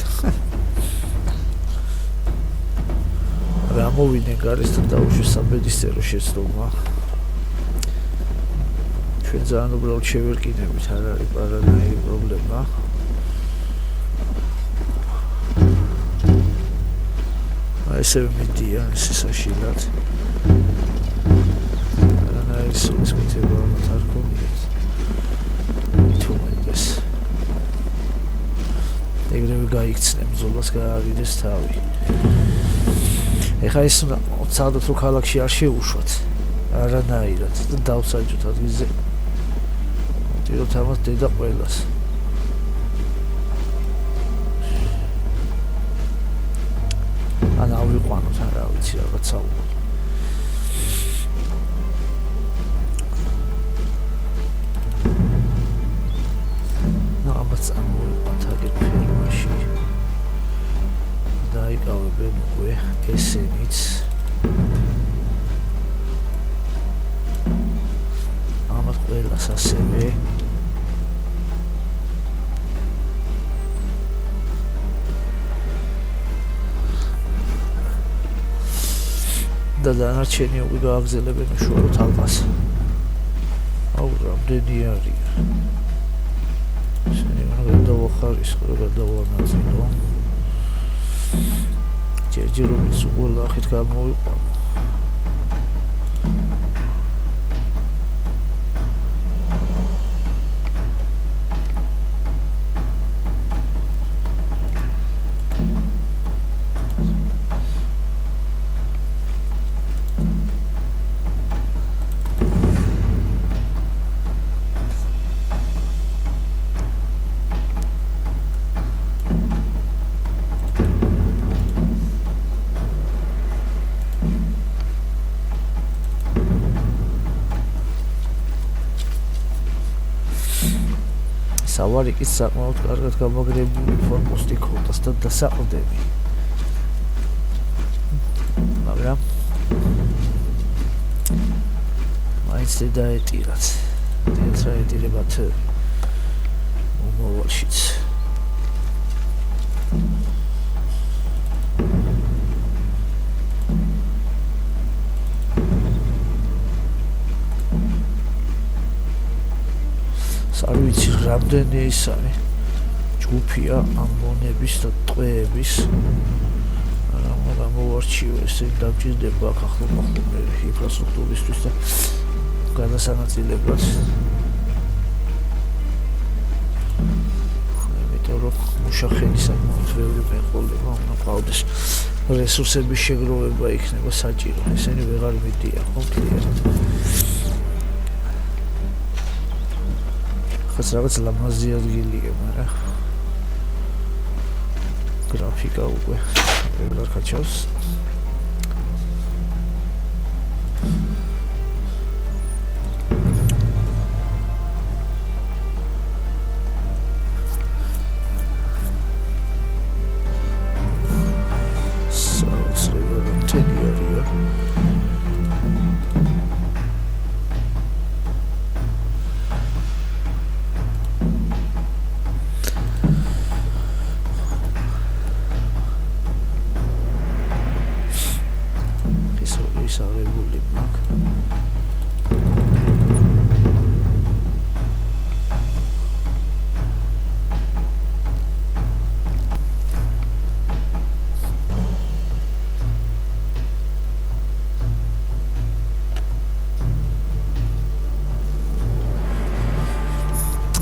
გამოვიდნენ გარესთან დაუშვეს საბედისწერო შეცდომა. ჩვენ ძალიან უბრალოდ შევერკინებით, არ არის არანაირი პრობლემა. ესე მიდიან საშინად. არანაირი სულის კეთება არ გქონიათ. თუმცა ეგრევე გაიქცნენ, ბრძოლას გაავიდეს თავი. ეხა ის ცადოთ რომ ქალაქში არ შეუშვათ არანაირად და დავსაჯოთ ადგილზე. მოდიოთ ამას დედა ყველას. ანა ავიყვანოთ არა ვიცი რაღაცა უყო. ამას ამოვიყვანთ აგერ ფერმაში. დაიკავებენ უკვე ესენიც. ამას ყველას ასევე. და დანარჩენი უკვე გააგზელებენ უშუალოდ ალყას. აუ რამდენი არის. ისინი გადავახარისხო, გადავანაწილო. ჯერჯერობით უყოლა ახით გამოვიყვანო. ავარიკის საკმაოდ კარგად გამაგრებული ფორპოსტი ქონდას და დასაყრდები. მაგრამ მაინც დაეტირათ. დედა ეტირებათ მომავალშიც. არ ვიცი რამდენი ის არის ჯგუფია ამონების და ტყვეების რა გამოვარჩიო ესე დაგჭირდება აქ ახლა ინფრასტრუქტურისთვის და გადასანაწილებლად იმიტომ რომ მუშახელი საკმაოდ ბევრი მეყოლება უნდა ყავდეს რესურსების შეგროვება იქნება საჭირო. ესენი ვეღარ მიდიან კონკრეტულად. ხაც რაღაც ლამაზი ადგილია, მაგრამ გრაფიკა უკვე ვეღარ ხაჩავს.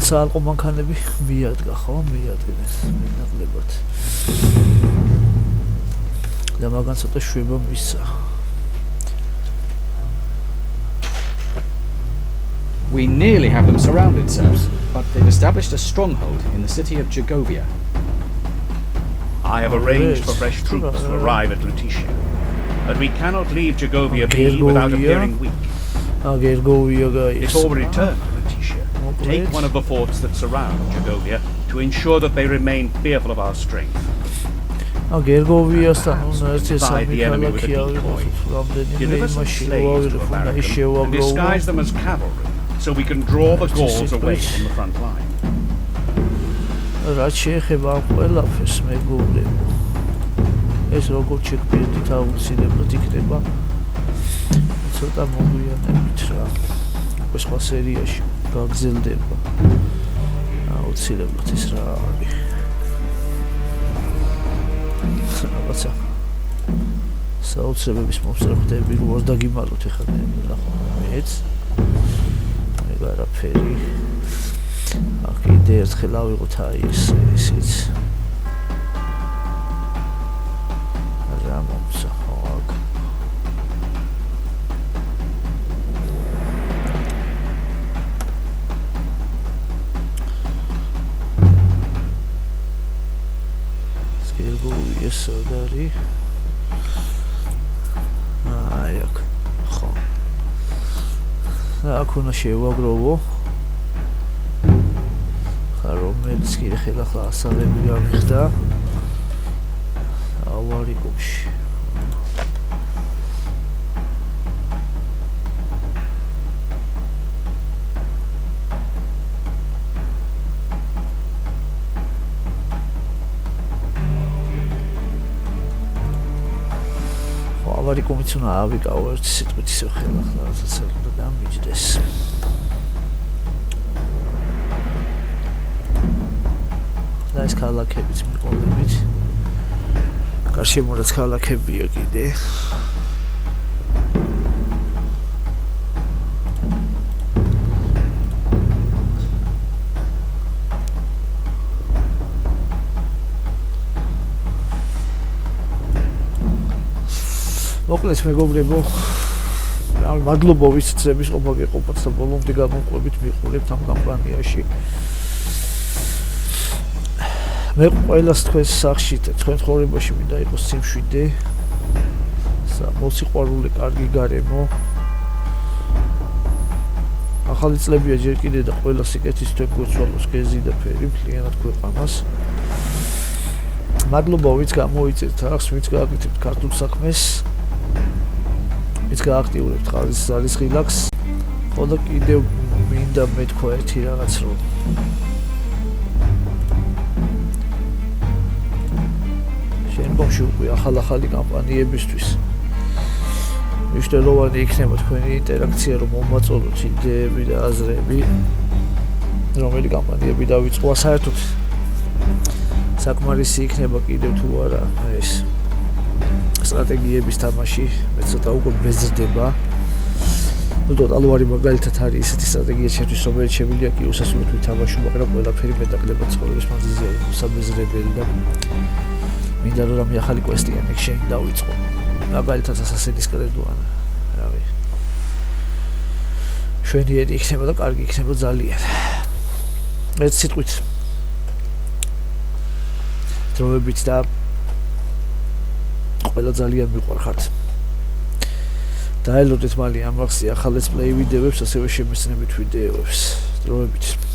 საალყო მანქანები მიადგა ხო? მიადგეს მინაღლებად. და მაგან ცოტა შვება მისცა. We nearly have them surrounded, sir, but they've established a stronghold in the city of Jagovia. I have arranged for fresh troops to arrive at Lutetia, but we cannot leave Jagovia be without appearing weak. It's already turned to Lutetia. Take one of the forts that surround Jagovia to ensure that they remain fearful of our strength. Divide the enemy with a decoy. Deliver some slaves to Avaricum and disguise them as cavalry, so we can draw the Gauls away from the front line. რაც შეეხება ამ ყველაფერს მეგობრებო, ეს როგორც შეგვიძლია აუცილებლად იქნება ცოტა მოგვიანებით რა. უკვე სხვა სერიაში გაგზელდება აუცილებლად ეს რა არის. რაღაცა საოცრებების მომსწრაფდები როგორ დაგიმალოთ ეხლა ნახო მეც მე არაფერი აქ კიდე ერთხელ ავიღოთ აი ისიც რა მომსახავ ეს დარი აი აქ ხო აქ უნდა შევაგროვო რომელიც კიდე ხელახლა ასალები გამიხდა ავარიკუმში ავარიკუმიც უნდა ავიკავო ერთი სიტყვით ისე ხელახლა რასაც უნდა დამიჯდეს და ეს ქალაქებიც მიყოლებით გარშემო რაც ქალაქებია კიდე მოკლედ მეგობრებო მადლობა ვისწრების ყოფა გეყოფათ და ბოლომდე გამოყვებით მიყურებთ ამ კამპანიაში მე ყველას თქვენს სახში თქვენ ცხოვრებაში მინდა იყოს სიმშვიდე მოსიყვარული კარგი გარემო ახალი წლებია ჯერ კიდე და ყველა სიკეთის თქვენ გვეცვალოს გეზი და ფერი მთლიანად ქვეყანას მადლობა ვინც გამოიწერთ ახს ვინც გააკეთებთ ქართულ საქმეს ის გააქტიურებთ ხალის ზარის ღილაკს ხო და კიდევ მინდა მეთქვა ერთი რაღაც რომ შემდგომში უკვე ახალი კამპანიებისთვის მნიშვნელოვანი იქნება თქვენი ინტერაქცია რომ მომაწოდოთ იდეები და აზრები რომელი კამპანიები დავიწყო საერთოდ საკმარისი იქნება კიდევ თუ არა ეს სტრატეგიების თამაში მე ცოტა უკვე ბეზრდება ну ტოტალური მაგალითად არის ისეთი სტრატეგია შეთვის რომელიც შემიძლია კი უსასრულოდ ვითამაშო მაგრამ ყველაფერი მეტაკლებად ცხოვრების მანძილზე არის მოსაბეზრებელი და მინდა რომ რამე ახალი კვესტიანი შენ დავიწყო მაგალითად ასასინის კრედო ან რავი შვენიერი იქნება და კარგი იქნება ძალიან ერთ სიტყვით დროებით და ყველა ძალიან მიყვარხართ დაელოდეთ მალე ამ ახსი ახალ let's play ვიდეოებს ასევე შემეცნებით ვიდეოებს დროებით